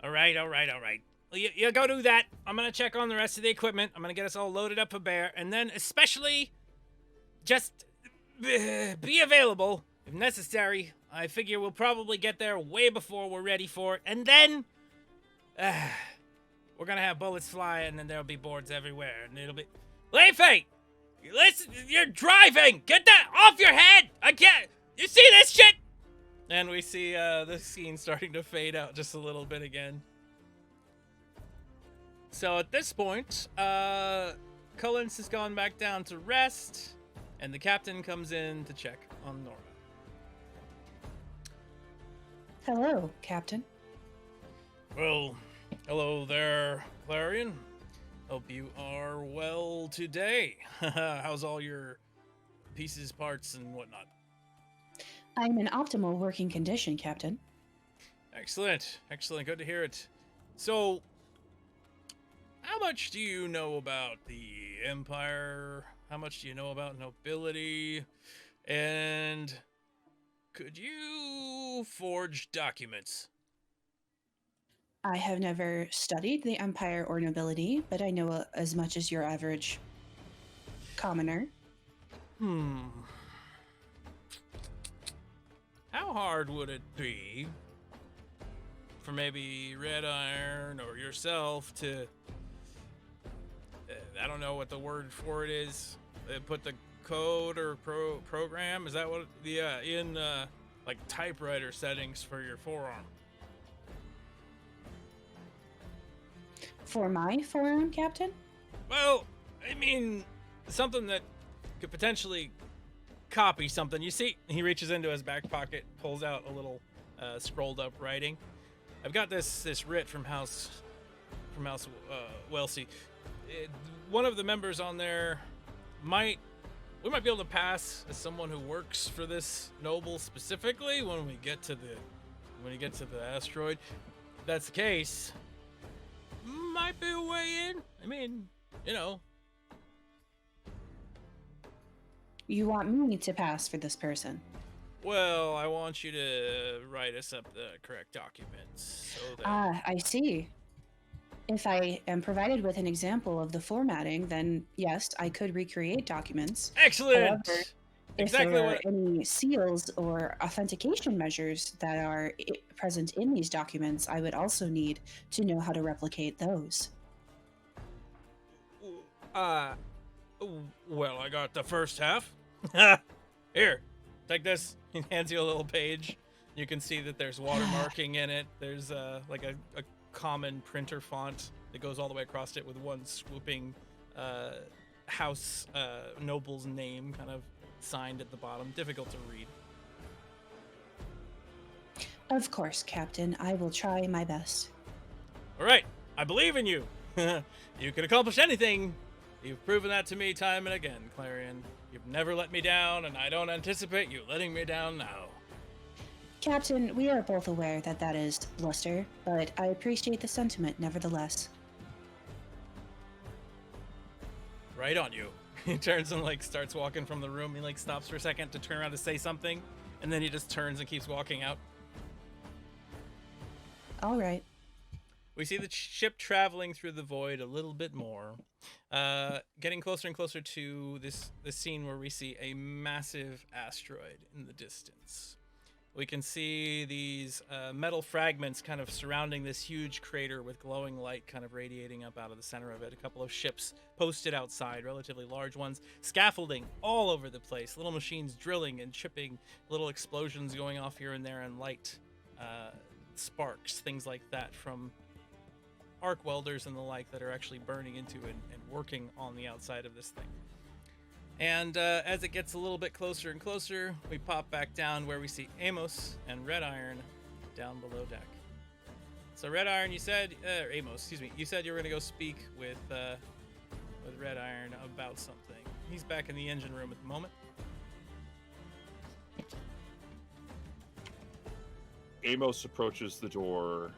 All right. Well, you go do that. I'm going to check on the rest of the equipment. I'm going to get us all loaded up for bear. And then especially, just be available if necessary. I figure we'll probably get there way before we're ready for it. And then, we're going to have bullets fly, and then there'll be boards everywhere. And it'll be... Lefe! Listen, you're driving! Get that off your head! I can't... You see this shit? And we see the scene starting to fade out just a little bit again. So at this point, Cullens has gone back down to rest, and the captain comes in to check on Nora. Hello, Captain. Well, hello there, Clarion. Hope you are well today. How's all your pieces, parts, and whatnot? I'm in optimal working condition, Captain. Excellent. Good to hear it. So, how much do you know about the Empire? How much do you know about nobility? And could you forge documents? I have never studied the Empire or nobility, but I know as much as your average commoner. How hard would it be for maybe Red Iron or yourself to, I don't know what the word for it is, put the code or program? Is that what in like typewriter settings for your forearm? For my forearm, Captain? Well, I mean, something that could potentially copy something. You see, he reaches into his back pocket, pulls out a little scrolled up writing. I've got this writ from House Wellesley. One of the members on there we might be able to pass as someone who works for this noble specifically when we get to the asteroid. If that's the case, might be a way in. I mean, you know. You want me to pass for this person? Well, I want you to write us up the correct documents. So that... I see. If I am provided with an example of the formatting, then yes, I could recreate documents. Excellent! However, Exactly if there what... are any seals or authentication measures that are present in these documents, I would also need to know how to replicate those. Well, I got the first half. Here, take this. He hands you a little page. You can see that there's watermarking in it. There's like a common printer font that goes all the way across it with one swooping house noble's name kind of signed at the bottom. Difficult to read. Of course, Captain. I will try my best. All right, I believe in you. You can accomplish anything. You've proven that to me time and again, Clarion. You've never let me down, and I don't anticipate you letting me down now. Captain, we are both aware that that is bluster, but I appreciate the sentiment nevertheless. Right on you. He turns and like starts walking from the room. He like stops for a second to turn around to say something, and then he just turns and keeps walking out. All right. We see the ship traveling through the void a little bit more, getting closer and closer to this scene where we see a massive asteroid in the distance. we can see these metal fragments kind of surrounding this huge crater with glowing light kind of radiating up out of the center of it. A couple of ships posted outside, relatively large ones, scaffolding all over the place, little machines drilling and chipping, little explosions going off here and there, and light sparks, things like that from arc welders and the like that are actually burning into it and working on the outside of this thing. And as it gets a little bit closer and closer, we pop back down where we see Amos and Red Iron down below deck. So Red Iron, you said, Amos, excuse me, you said you were gonna go speak with Red Iron about something. He's back in the engine room at the moment. Amos approaches the door.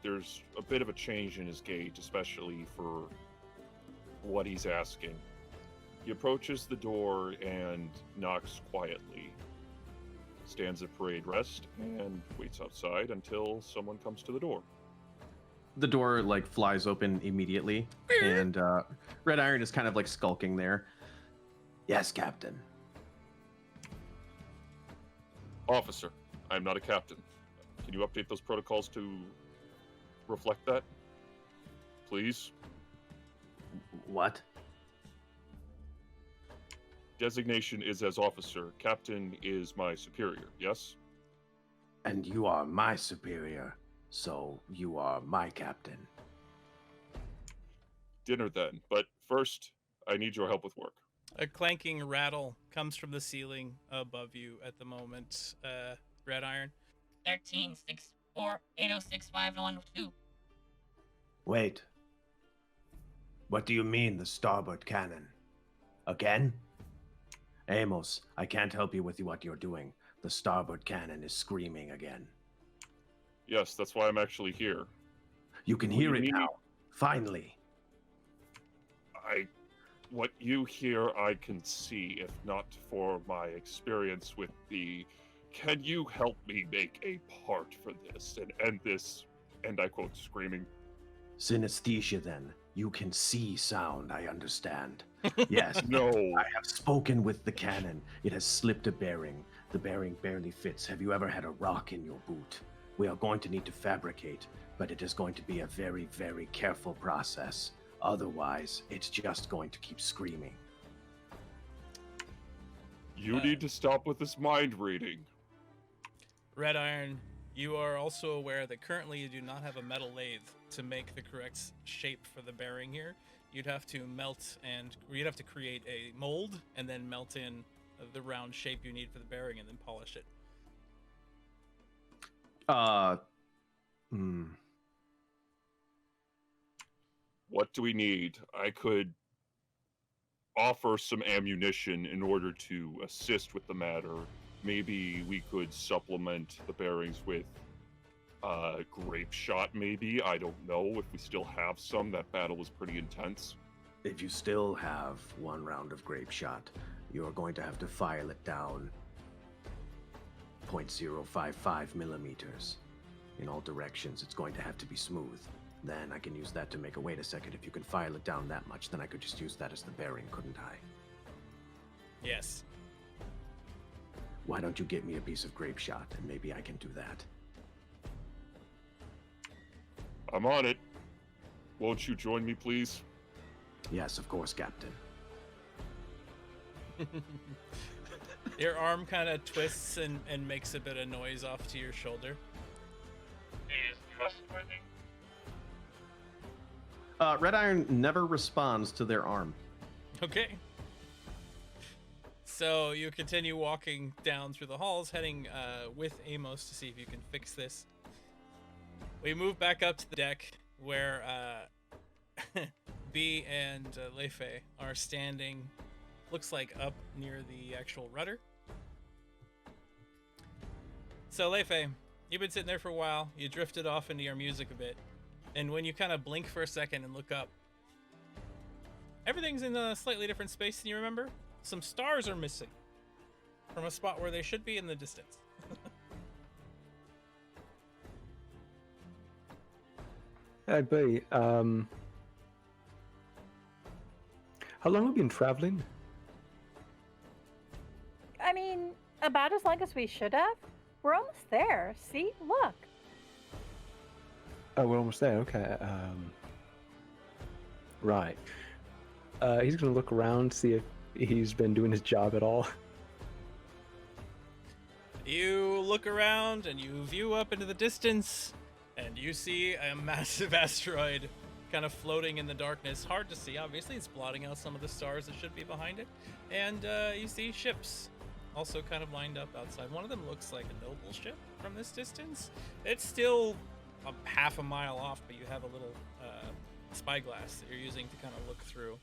There's a bit of a change in his gait, especially for what he's asking. He approaches the door and knocks quietly, stands at parade rest, and waits outside until someone comes to the door. The door like flies open immediately, and Red Iron is kind of like skulking there. Yes, Captain. Officer, I'm not a captain. Can you update those protocols to reflect that? Please? What? Designation is as officer. Captain is my superior, yes? And you are my superior, so you are my captain. Dinner then, but first, I need your help with work. A clanking rattle comes from the ceiling above you at the moment, Red Iron. 1364806512. Wait. What do you mean, the starboard cannon? Again? Amos, I can't help you with what you're doing. The starboard cannon is screaming again. Yes, that's why I'm actually here. You can What do hear you it mean? now. Finally. What you hear, I can see, if not for my experience with the... Can you help me make a part for this and end this, and I quote, screaming? Synesthesia, then. You can see sound, I understand. Yes. No. I have spoken with the cannon. It has slipped a bearing. The bearing barely fits. Have you ever had a rock in your boot? We are going to need to fabricate, but it is going to be a very, very careful process. Otherwise, it's just going to keep screaming. You need to stop with this mind reading. Red Iron, you are also aware that currently you do not have a metal lathe to make the correct shape for the bearing here. You'd have to you'd have to create a mold and then melt in the round shape you need for the bearing and then polish it. What do we need? I could offer some ammunition in order to assist with the matter. Maybe we could supplement the bearings with grape shot, maybe. I don't know if we still have some. That battle was pretty intense. If you still have one round of grape shot, you're going to have to file it down 0.055 millimeters. In all directions, it's going to have to be smooth. Then I can use that to make a... Wait a second, if you can file it down that much, then I could just use that as the bearing, couldn't I? Yes. Why don't you get me a piece of grape shot, and maybe I can do that. I'm on it. Won't you join me, please? Yes, of course, Captain. Your arm kind of twists and makes a bit of noise off to your shoulder. He is trustworthy. Red Iron never responds to their arm. Okay. So you continue walking down through the halls, heading with Amos to see if you can fix this. We move back up to the deck where B and Lefe are standing, looks like up near the actual rudder. So Lefe, you've been sitting there for a while. You drifted off into your music a bit. And when you kind of blink for a second and look up, everything's in a slightly different space than you remember. Some stars are missing from a spot where they should be in the distance. Hey, B, how long have we been traveling? I mean, about as long as we should have. we're almost there. See, look. Oh, we're almost there. Okay. Right. He's gonna look around, see if he's been doing his job at all. You look around and you view up into the distance, and you see a massive asteroid kind of floating in the darkness. Hard to see, obviously. It's blotting out some of the stars that should be behind it. And you see ships also kind of lined up outside. One of them looks like a noble ship from this distance. It's still a half a mile off, but you have a little spyglass that you're using to kind of look through.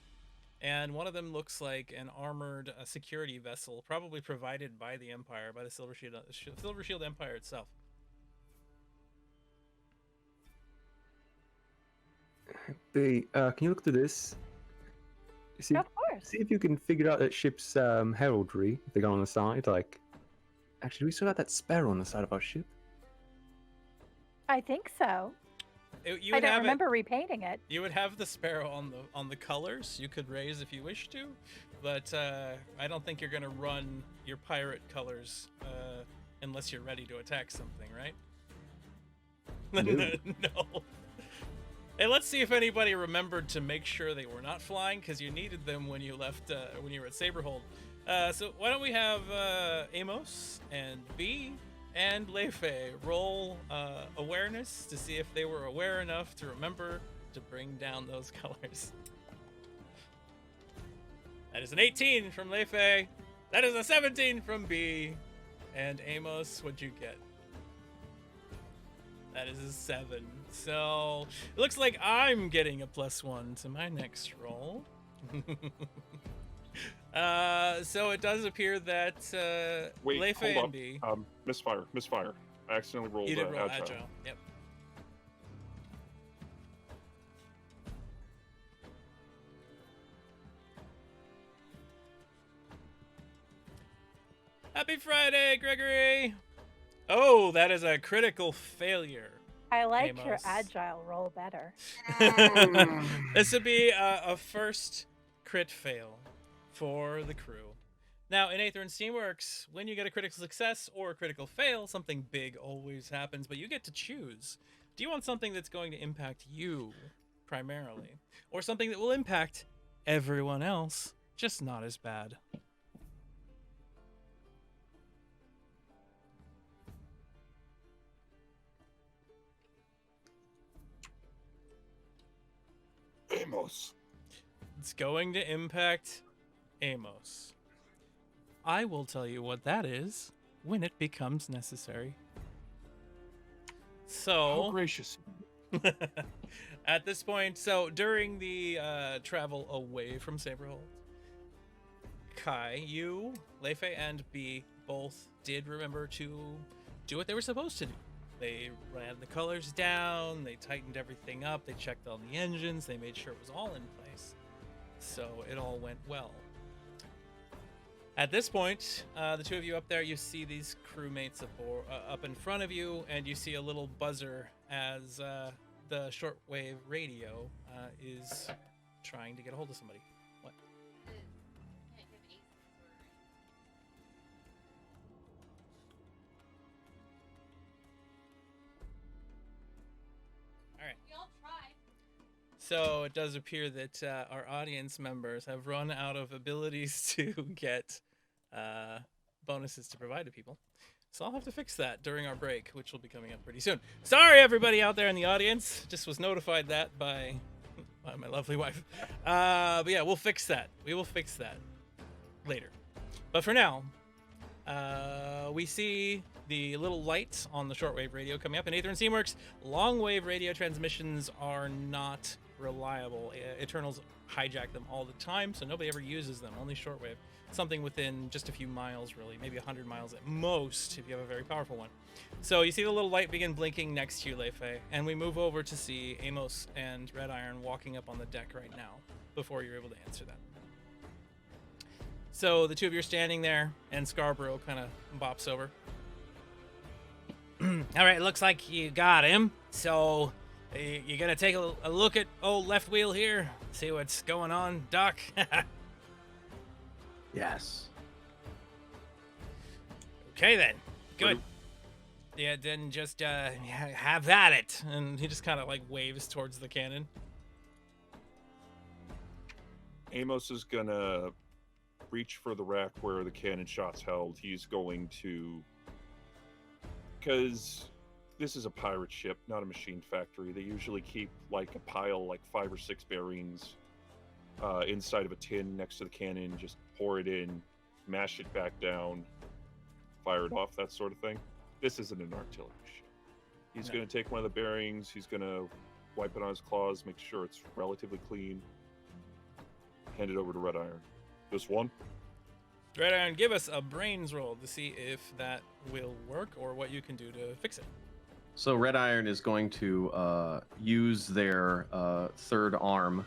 And one of them looks like an armored security vessel, probably provided by the Empire, by the Silver Shield Empire itself. Can you look through this? See, Of course. see if you can figure out that ship's heraldry. If they go on the side, like, actually, do we still have that sparrow on the side of our ship? I think so. You I would don't have remember repainting it. You would have the sparrow on the colors. You could raise if you wish to, but I don't think you're gonna run your pirate colors unless you're ready to attack something, right? No. Hey, let's see if anybody remembered to make sure they were not flying, because you needed them when you left when you were at Saberhold. So why don't we have Amos and B and Leifei roll awareness to see if they were aware enough to remember to bring down those colors. That is an 18 from Leifei. That is a 17 from B. And Amos, what'd you get? That is a 7. So it looks like I'm getting a +1 to my next roll. So it does appear that Wait, Leifei hold and B. up. Misfire. I accidentally rolled You did roll agile. agile. Yep. Happy Friday, Gregory! Oh, that is a critical failure. I like your Amos. agile roll better. This would be a first crit fail for the crew. Now, in Aether and Steamworks, when you get a critical success or a critical fail, something big always happens, but you get to choose. Do you want something that's going to impact you primarily, or something that will impact everyone else, just not as bad? Amos. It's going to impact Amos. I will tell you what that is when it becomes necessary. How So, gracious. at this point, so during the travel away from Saberhold, Kai, you, Leifei, and B both did remember to do what they were supposed to do. They ran the colors down, they tightened everything up, they checked on the engines, they made sure it was all in place. So it all went well. At this point, the two of you up there, you see these crewmates up in front of you, and you see a little buzzer as the shortwave radio is trying to get a hold of somebody. What? All right. So it does appear that our audience members have run out of abilities to get bonuses to provide to people. So I'll have to fix that during our break, which will be coming up pretty soon. Sorry, everybody out there in the audience. Just was notified that by my lovely wife. But yeah, we'll fix that. We will fix that later. But for now, we see the little light on the shortwave radio coming up. In Aether and Steamworks, long-wave radio transmissions are not reliable. Eternals hijack them all the time, so nobody ever uses them, only shortwave. Something within just a few miles, really, maybe 100 miles at most, if you have a very powerful one. So you see the little light begin blinking next to you, Leifei, and we move over to see Amos and Red Iron walking up on the deck right now, before you're able to answer that. So the two of you are standing there, and Scarborough kind of bops over. All right, looks like you got him. So you gonna take a look at old left wheel here, see what's going on, Doc? Yes. Okay then. Good. Yeah, then just have at it. And he just kind of like waves towards the cannon. Amos is gonna reach for the rack where the cannon shot's held. He's going to, because this is a pirate ship, not a machine factory. They usually keep like a pile, like 5 or 6 bearings, inside of a tin next to the cannon. Just pour it in, mash it back down, fire it off, that sort of thing. This isn't an artillery ship. He's No. going to take one of the bearings. He's going to wipe it on his claws, make sure it's relatively clean. Hand it over to Red Iron. This one? Red Iron, give us a brains roll to see if that will work or what you can do to fix it. So Red Iron is going to use their third arm,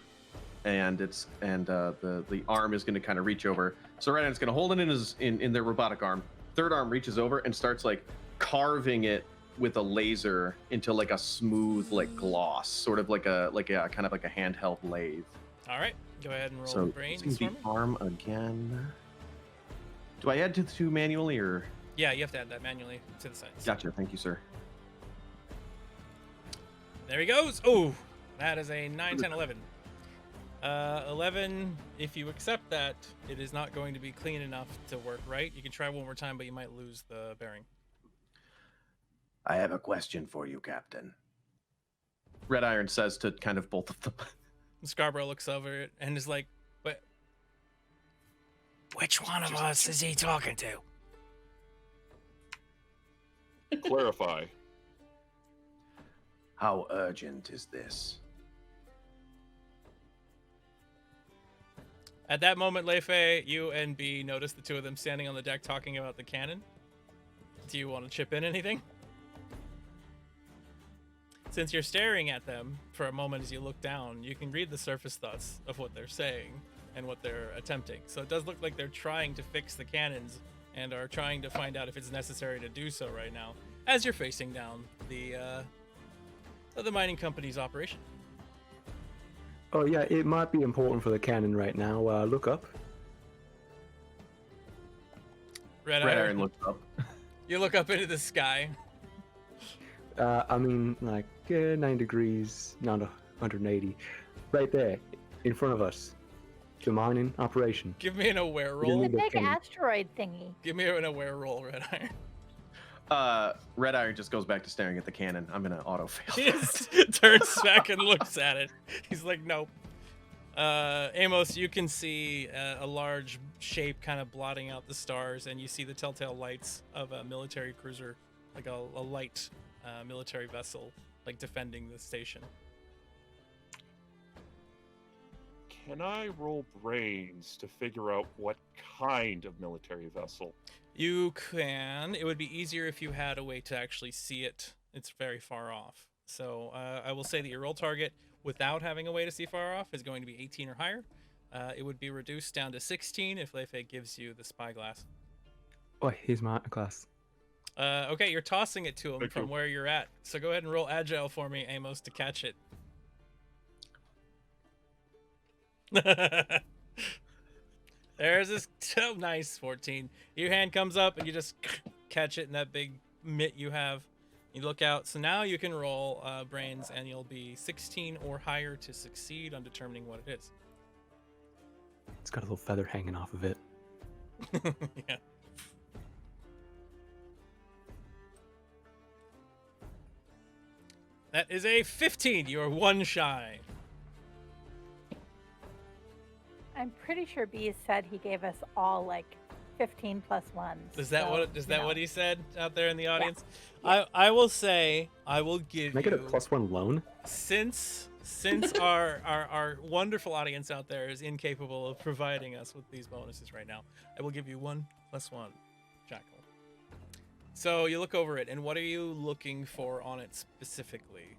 and the arm is going to kind of reach over. So Red Iron's going to hold it in their robotic arm. Third arm reaches over and starts like carving it with a laser into like a smooth like gloss, sort of like a kind of like a handheld lathe. All right, go ahead and roll So brains using for the me. arm again. Do I add to the 2 manually or? Yeah, you have to add that manually to the sides. Gotcha. Thank you, sir. There he goes. Oh, that is a 9, 10, 11. 11, if you accept that, it is not going to be clean enough to work right. You can try one more time, but you might lose the bearing. I have a question for you, Captain. Red Iron says to kind of both of them. Scarborough looks over it and is like, "But Which one of us is he talking to? Clarify. How urgent is this? At that moment, Leifei, you and B notice the two of them standing on the deck talking about the cannon. Do you want to chip in anything? Since you're staring at them for a moment as you look down, you can read the surface thoughts of what they're saying and what they're attempting. So it does look like they're trying to fix the cannons and are trying to find out if it's necessary to do so right now as you're facing down the mining company's operation. Oh yeah, it might be important for the cannon right now. Look up. Red Red Iron, Iron looks up. you look up into the sky. I mean, like 9 degrees, not 180. Right there, in front of us. The mining operation. Give me an aware You roll. need The the big cannon. asteroid thingy. Give me an aware roll, Red Iron. Red Iron just goes back to staring at the cannon. I'm gonna auto fail. He just turns back and looks at it. He's like, nope. Amos, you can see a large shape kind of blotting out the stars, and you see the telltale lights of a military cruiser, like a light military vessel, like defending the station. Can I roll brains to figure out what kind of military vessel? You can. It would be easier if you had a way to actually see it. It's very far off. So I will say that your roll target, without having a way to see far off, is going to be 18 or higher. It would be reduced down to 16 if Leifei gives you the spyglass. Oh, here's my class. Okay, you're tossing it to him Thank from you. where you're at. So go ahead and roll agile for me, Amos, to catch it. There's this nice 14. Your hand comes up and you just catch it in that big mitt you have. You look out. So now you can roll brains, and you'll be 16 or higher to succeed on determining what it is. It's got a little feather hanging off of it. Yeah. That is a 15. You're one shy. I'm pretty sure B said he gave us all like 15 plus ones. Is that so, what? Is you that know. what he said out there in the audience? Yeah. I will say I will give Can I get a you, +1 loan? since our wonderful audience out there is incapable of providing us with these bonuses right now, I will give you 1 + 1, Jackal. So you look over it, and what are you looking for on it specifically?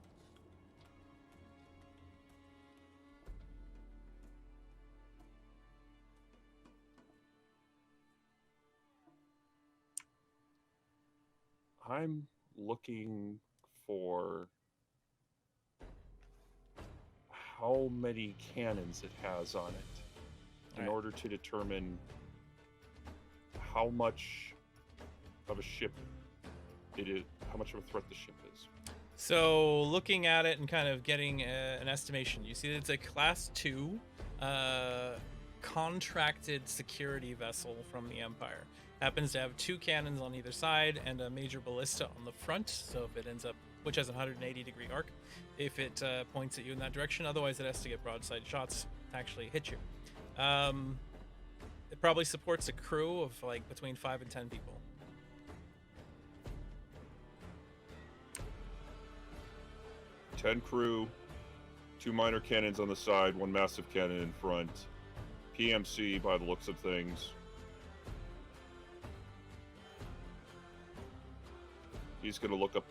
I'm looking for how many cannons it has on it in Alright. order to determine how much of a ship it is, how much of a threat the ship is. So looking at it and kind of getting an estimation, you see that it's a Class 2 contracted security vessel from the Empire. Happens to have 2 cannons on either side and a major ballista on the front, so if it ends up, which has a 180-degree arc, if it points at you in that direction, otherwise it has to get broadside shots to actually hit you. It probably supports a crew of like between 5 and 10 people. Ten crew, 2 minor cannons on the side, 1 massive cannon in front. PMC by the looks of things. He's gonna look up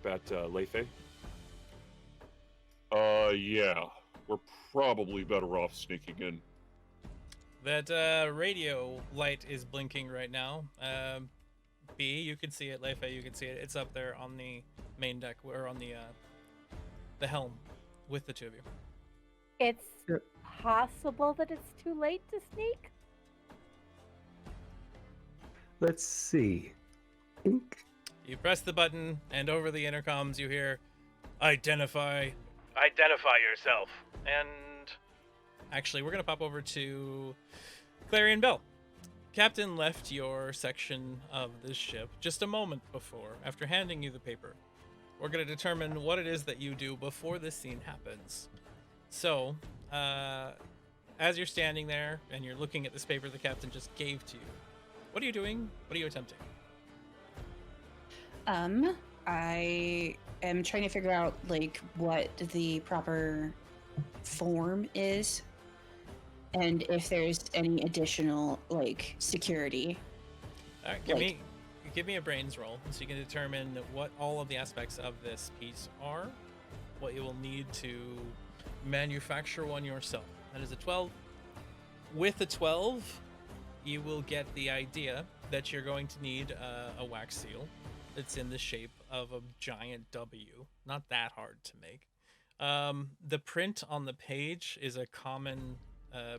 at Leifei. Yeah, we're probably better off sneaking in. That radio light is blinking right now. B, you can see it. Leifei, you can see it. It's up there on the main deck, or on the helm, with the 2 of you. It's Sure. possible that it's too late to sneak. Let's see. Ink. You press the button, and over the intercoms you hear, Identify yourself. And actually, we're going to pop over to Clarion Bell. Captain left your section of this ship just a moment before, after handing you the paper. We're going to determine what it is that you do before this scene happens. So, as you're standing there and you're looking at this paper the captain just gave to you, what are you doing? What are you attempting? I am trying to figure out like what the proper form is, and if there's any additional like security. All right, give me a brains roll so you can determine what all of the aspects of this piece are, what you will need to manufacture one yourself. That is a 12. With a 12, you will get the idea that you're going to need a wax seal. It's in the shape of a giant W. Not that hard to make. The print on the page is a common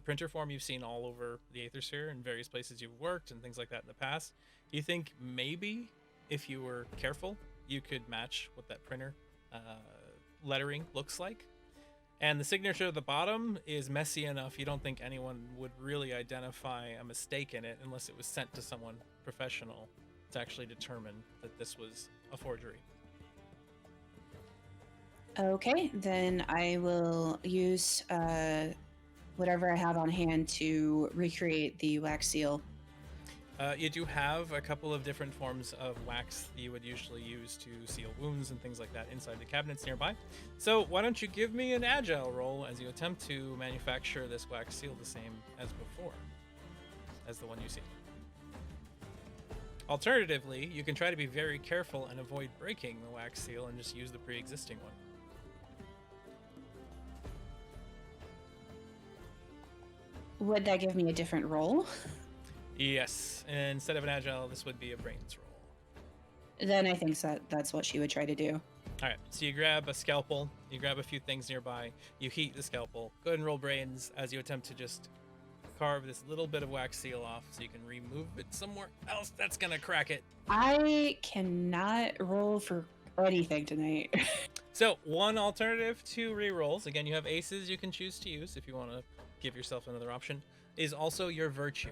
printer form you've seen all over the Aethersphere in various places you've worked and things like that in the past. You think maybe if you were careful, you could match what that printer lettering looks like. And the signature at the bottom is messy enough you don't think anyone would really identify a mistake in it unless it was sent to someone professional to actually determine that this was a forgery. Okay, then I will use whatever I have on hand to recreate the wax seal. You do have a couple of different forms of wax that you would usually use to seal wounds and things like that inside the cabinets nearby. So why don't you give me an agile roll as you attempt to manufacture this wax seal the same as before, as the one you see. Alternatively, you can try to be very careful and avoid breaking the wax seal and just use the pre-existing one. Would that give me a different roll? Yes, and instead of an agile, this would be a brains roll. Then I think that's what she would try to do. All right, so you grab a scalpel, you grab a few things nearby, you heat the scalpel. Go ahead and roll brains as you attempt to just carve this little bit of wax seal off so you can remove it somewhere else that's gonna crack it. I cannot roll for anything tonight. So one alternative to rerolls, again, you have aces you can choose to use if you want to give yourself another option, is also your virtue.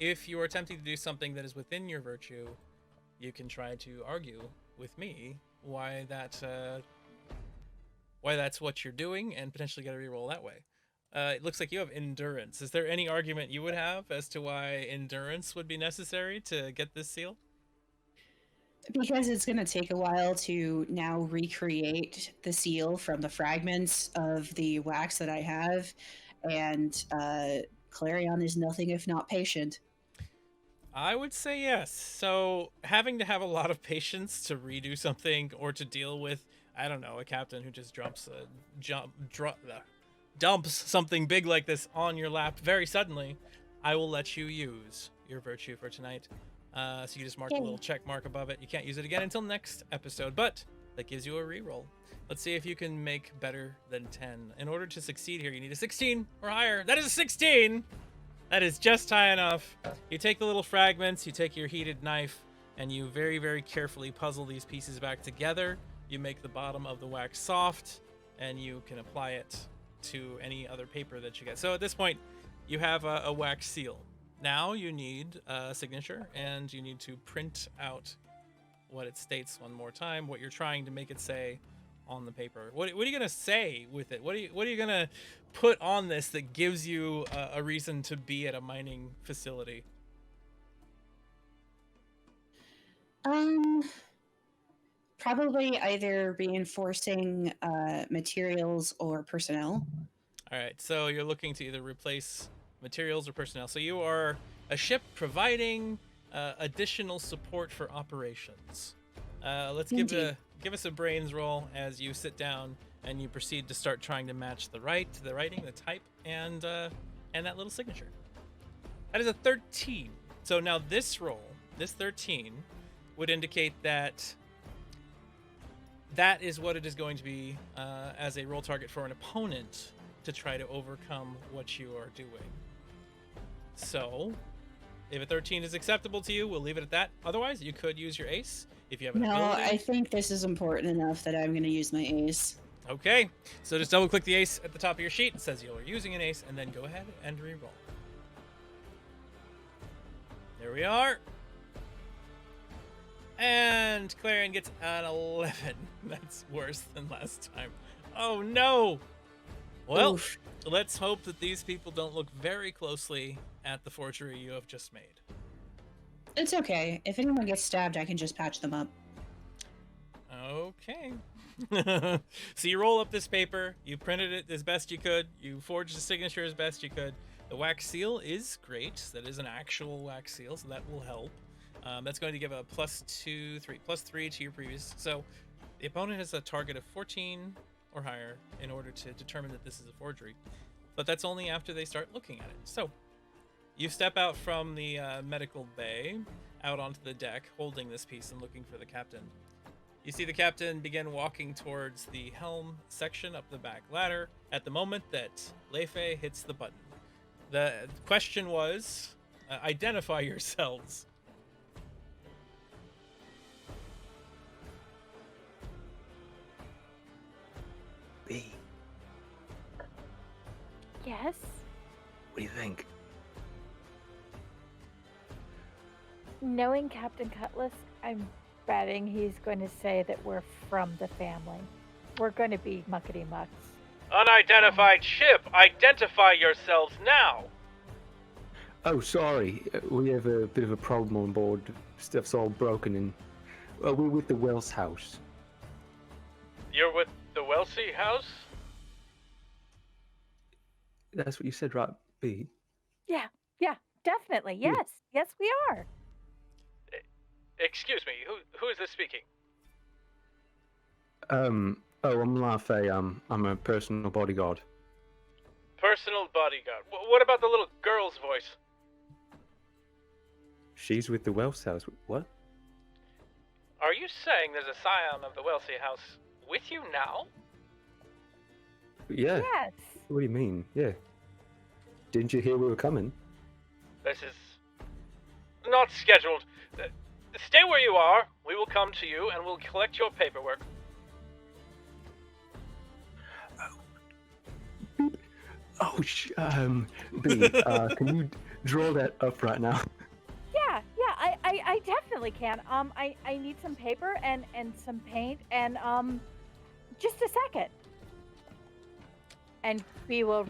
If you are attempting to do something that is within your virtue, you can try to argue with me why that's what you're doing and potentially get a reroll that way. It looks like you have endurance. Is there any argument you would have as to why endurance would be necessary to get this seal? Because it's going to take a while to now recreate the seal from the fragments of the wax that I have, and Clarion is nothing if not patient. I would say yes. So having to have a lot of patience to redo something or to deal with, I don't know, a captain who just dumps something big like this on your lap very suddenly, I will let you use your virtue for tonight. So you just mark a little check mark above it. You can't use it again until next episode, but that gives you a reroll. Let's see if you can make better than 10. In order to succeed here, you need a 16 or higher. That is a 16! That is just high enough. You take the little fragments, you take your heated knife, and you very, very carefully puzzle these pieces back together. You make the bottom of the wax soft, and you can apply it to any other paper that you get. So at this point, you have a wax seal. Now you need a signature, and you need to print out what it states one more time, what you're trying to make it say on the paper. What are you gonna say with it? What are you gonna put on this that gives you a reason to be at a mining facility? Probably either reinforcing materials or personnel. All right, so you're looking to either replace materials or personnel. So you are a ship providing additional support for operations. Let's give us a brains roll as you sit down and you proceed to start trying to match the writing, the type, and that little signature. That is a 13. So now this roll, this 13, would indicate that is what it is going to be as a roll target for an opponent to try to overcome what you are doing. So, if a 13 is acceptable to you, we'll leave it at that. Otherwise, you could use your ace if you have an ability. I think this is important enough that I'm going to use my ace. Okay, so just double click the ace at the top of your sheet. It says you're using an ace, and then go ahead and re-roll. There we are. And Clarion gets an 11. That's worse than last time. Oh no! Well, Oof. let's hope that these people don't look very closely at the forgery you have just made. It's okay. If anyone gets stabbed, I can just patch them up. Okay. So you roll up this paper, you printed it as best you could, you forged the signature as best you could. The wax seal is great. That is an actual wax seal, so that will help. That's going to give a plus 3 to your previous. So the opponent has a target of 14 or higher in order to determine that this is a forgery. But that's only after they start looking at it. So you step out from the medical bay, out onto the deck, holding this piece and looking for the captain. You see the captain begin walking towards the helm section up the back ladder at the moment that Lefe hits the button. The question was, identify yourselves. B, Yes. what do you think? Knowing Captain Cutlass, I'm betting he's going to say that we're from the family. We're going to be muckety mucks. Unidentified ship, identify yourselves now. Oh, sorry. We have a bit of a problem on board. Stuff's all broken and... Well, we're with the Wells house. You're with the Welsey house? That's what you said, right, B? Yeah, definitely. Yes, yes, we are. Excuse me, who is this speaking? I'm Lafe. I'm a personal bodyguard. Personal bodyguard. What about the little girl's voice? She's with the Wells house. What? Are you saying there's a scion of the Welsey house with you now? Yeah. Yes. What do you mean? Yeah. Didn't you hear we were coming? This is not scheduled. Stay where you are. We will come to you and we'll collect your paperwork. Oh, B, can you draw that up right now? Yeah, I definitely can. I need some paper and some paint and just a second. And we will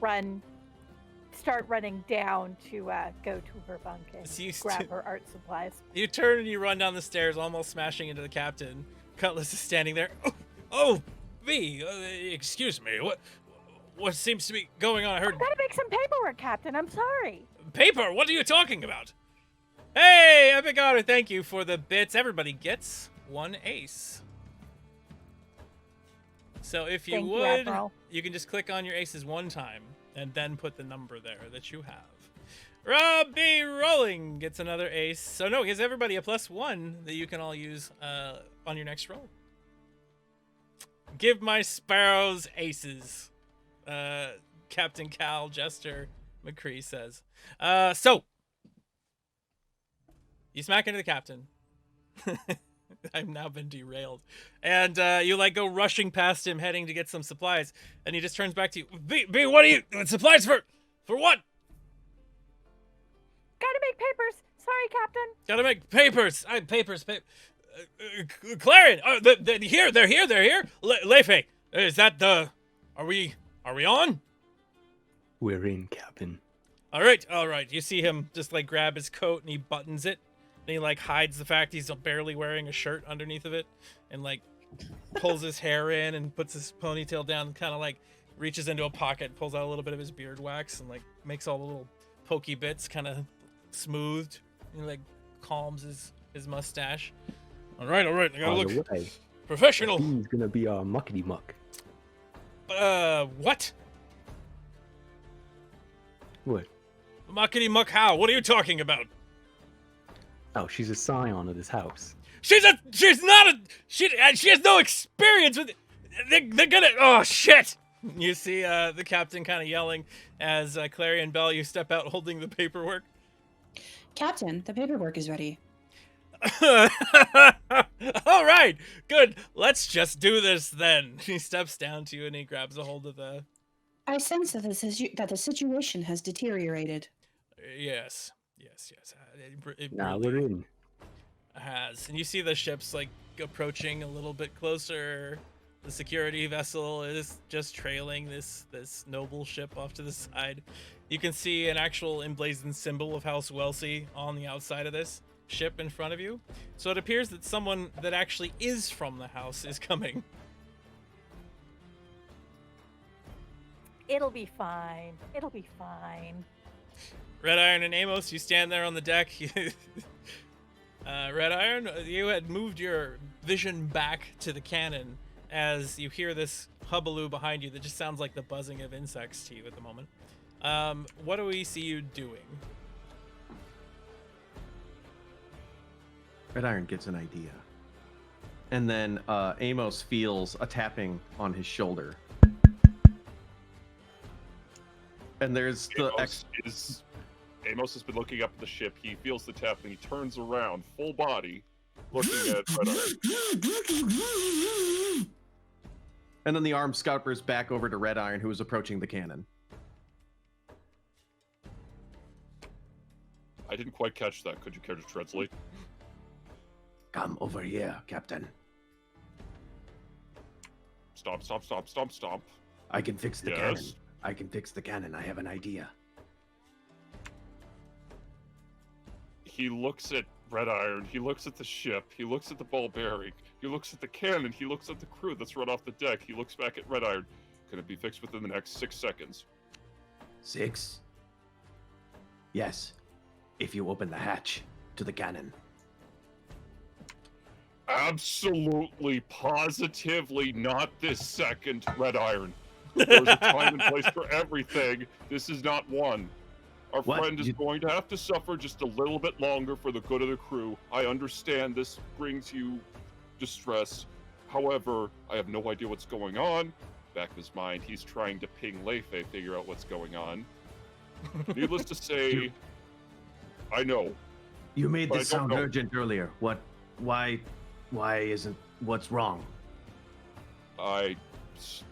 start running down to go to her bunk and So you grab her art supplies. You turn and you run down the stairs, almost smashing into the captain. Cutlass is standing there. Oh, V, excuse me. What seems to be going on? I heard I've got to make some paperwork, Captain. I'm sorry. paper. What are you talking about? Hey, Epic Otter, thank you for the bits. Everybody gets one ace. So if you Thank you, would, Admiral. you can just click on your aces one time and then put the number there that you have. Robbie Rolling gets another ace. So no, it gives everybody a +1 that you can all use on your next roll. Give my Sparrows aces. Captain Cal Jester McCree says. So you smack into the captain. I've now been derailed. And you like go rushing past him, heading to get some supplies, and he just turns back to you. B, what are you supplies for what? Gotta make papers. Sorry, Captain. Gotta make papers. Papers. Clarion, they're here. They're here. Lefe, is that the? Are we on? We're in, Captain. All right. You see him just like grab his coat and he buttons it, and he like hides the fact he's barely wearing a shirt underneath of it, and like pulls his hair in and puts his ponytail down, and kind of like reaches into a pocket, pulls out a little bit of his beard wax, and like makes all the little pokey bits kind of smoothed, and like calms his mustache. All right. I gotta By look the way, professional. he's gonna be our muckety muck. What? What? Muckety muck how? What are you talking about? Oh, she's a scion of this house. She has no experience with it. They're gonna, oh shit. You see the captain kind of yelling as Clarion Bell, you step out holding the paperwork. Captain, the paperwork is ready. All right, good. Let's just do this then. He steps down to you and he grabs a hold of the. I sense that the situation has deteriorated. Yes. It Now really we're in. has. And you see the ships like approaching a little bit closer. The security vessel is just trailing this noble ship off to the side. You can see an actual emblazoned symbol of House Wellesley on the outside of this ship in front of you. So it appears that someone that actually is from the house is coming. It'll be fine. Red Iron and Amos, you stand there on the deck. Red Iron, you had moved your vision back to the cannon as you hear this hubbub behind you that just sounds like the buzzing of insects to you at the moment. What do we see you doing? Red Iron gets an idea. And then Amos feels a tapping on his shoulder. And there's the Amos has been looking up at the ship. He feels the tap and he turns around, full body, looking at Red Iron. And then the arm scouters back over to Red Iron, who is approaching the cannon. I didn't quite catch that. Could you care to translate? Come over here, Captain. Stomp. I can fix the Yes? cannon. I can fix the cannon. I have an idea. He looks at Red Iron, he looks at the ship, he looks at the ball bearing, he looks at the cannon, he looks at the crew that's run off the deck, he looks back at Red Iron. Can it be fixed within the next 6 seconds? 6? Yes. If you open the hatch to the cannon. Absolutely, positively not this second, Red Iron. There's a time and place for everything. This is not one. Our What? friend is going to have to suffer just a little bit longer for the good of the crew. I understand this brings you distress. However, I have no idea what's going on. Back of his mind, he's trying to ping Lefe, figure out what's going on. Needless to say, I know. You made But this I don't sound know. urgent earlier. What? Why isn't? What's wrong?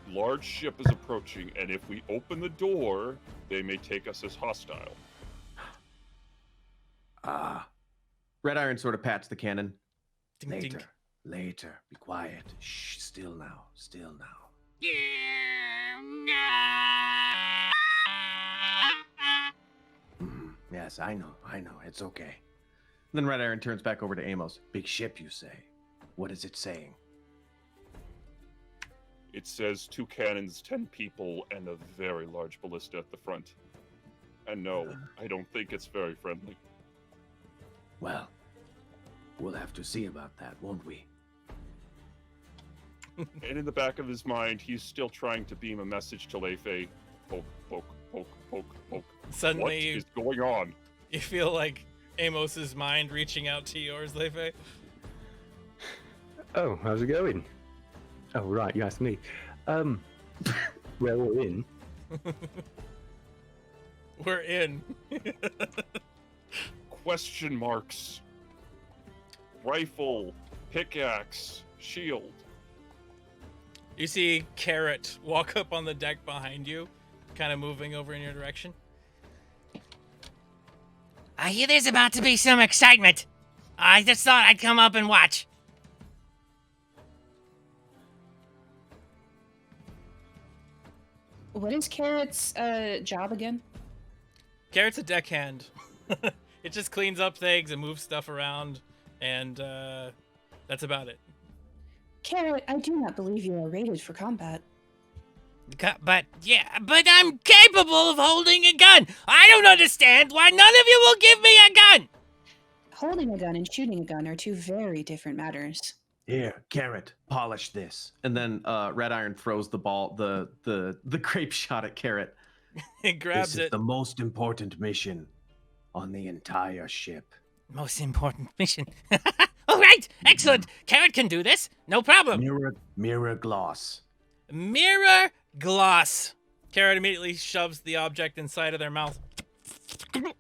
Large ship is approaching, and if we open the door, they may take us as hostile. Ah, Red Iron sort of pats the cannon. Ding, later. ding. Later. Be quiet. Shh. Still now. Yes, I know. It's okay. Then Red Iron turns back over to Amos. Big ship, you say? What is it saying? It says 2 cannons, 10 people, and a very large ballista at the front. And no, I don't think it's very friendly. Well, we'll have to see about that, won't we? And in the back of his mind, he's still trying to beam a message to Lefe. Poke, poke, poke, poke, poke. What Suddenly, is going on? you feel like Amos's mind reaching out to yours, Lefe. Oh, how's it going? Oh, right, you asked me. Well, we're in. We're in. Question marks. rifle, pickaxe, shield. You see Carrot walk up on the deck behind you, kind of moving over in your direction. I hear there's about to be some excitement. I just thought I'd come up and watch. What is Carrot's job again? Carrot's a deckhand. It just cleans up things and moves stuff around, and that's about it. Carrot, I do not believe you are rated for combat. But I'm capable of holding a gun. I don't understand why none of you will give me a gun. Holding a gun and shooting a gun are two very different matters. Here, Carrot, polish this. And then Red Iron throws the ball, the grape shot at Carrot. It grabs This is it. the most important mission on the entire ship. Most important mission. All right, excellent. Carrot can do this. No problem. Mirror gloss. Mirror gloss. Carrot immediately shoves the object inside of their mouth. Do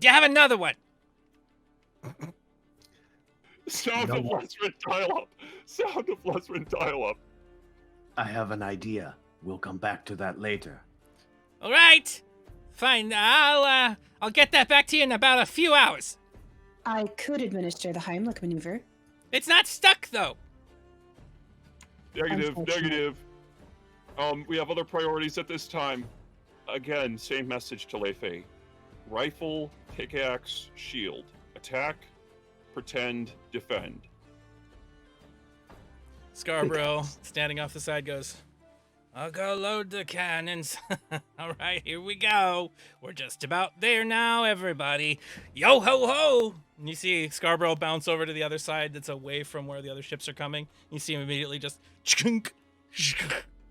you have another one? Sound of Lesrin dial-up. Sound of Lesrin dial-up. I have an idea. We'll come back to that later. All right, fine. I'll get that back to you in about a few hours. I could administer the Heimlich maneuver. It's not stuck though. Negative, Unfortunate. negative. We have other priorities at this time. Again, same message to Leifei. Rifle, pickaxe, shield. Attack, pretend, defend. Scarborough, standing off the side, goes, I'll go load the cannons. All right, here we go. We're just about there now, everybody. Yo ho ho! And you see Scarborough bounce over to the other side that's away from where the other ships are coming. You see him immediately just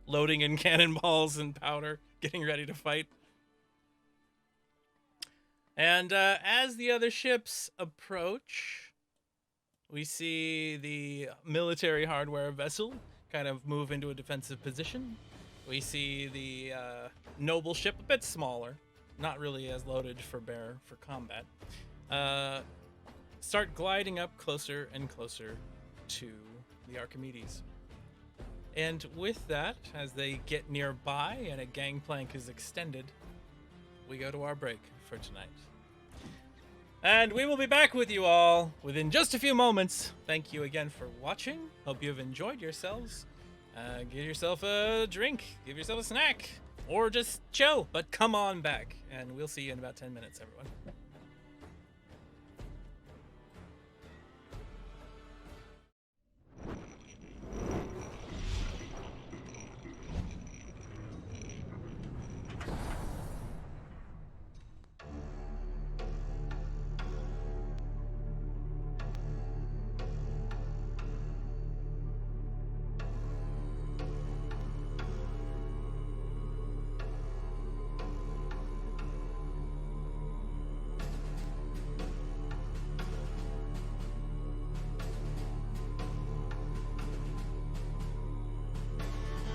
loading in cannonballs and powder, getting ready to fight. And as the other ships approach, we see the military hardware vessel kind of move into a defensive position. We see the noble ship, a bit smaller, not really as loaded for combat, start gliding up closer and closer to the Archimedes. And with that, as they get nearby and a gangplank is extended, we go to our break for tonight. And we will be back with you all within just a few moments. Thank you again for watching. Hope you have enjoyed yourselves. Give yourself a drink, give yourself a snack, or just chill, but come on back. And we'll see you in about 10 minutes, everyone.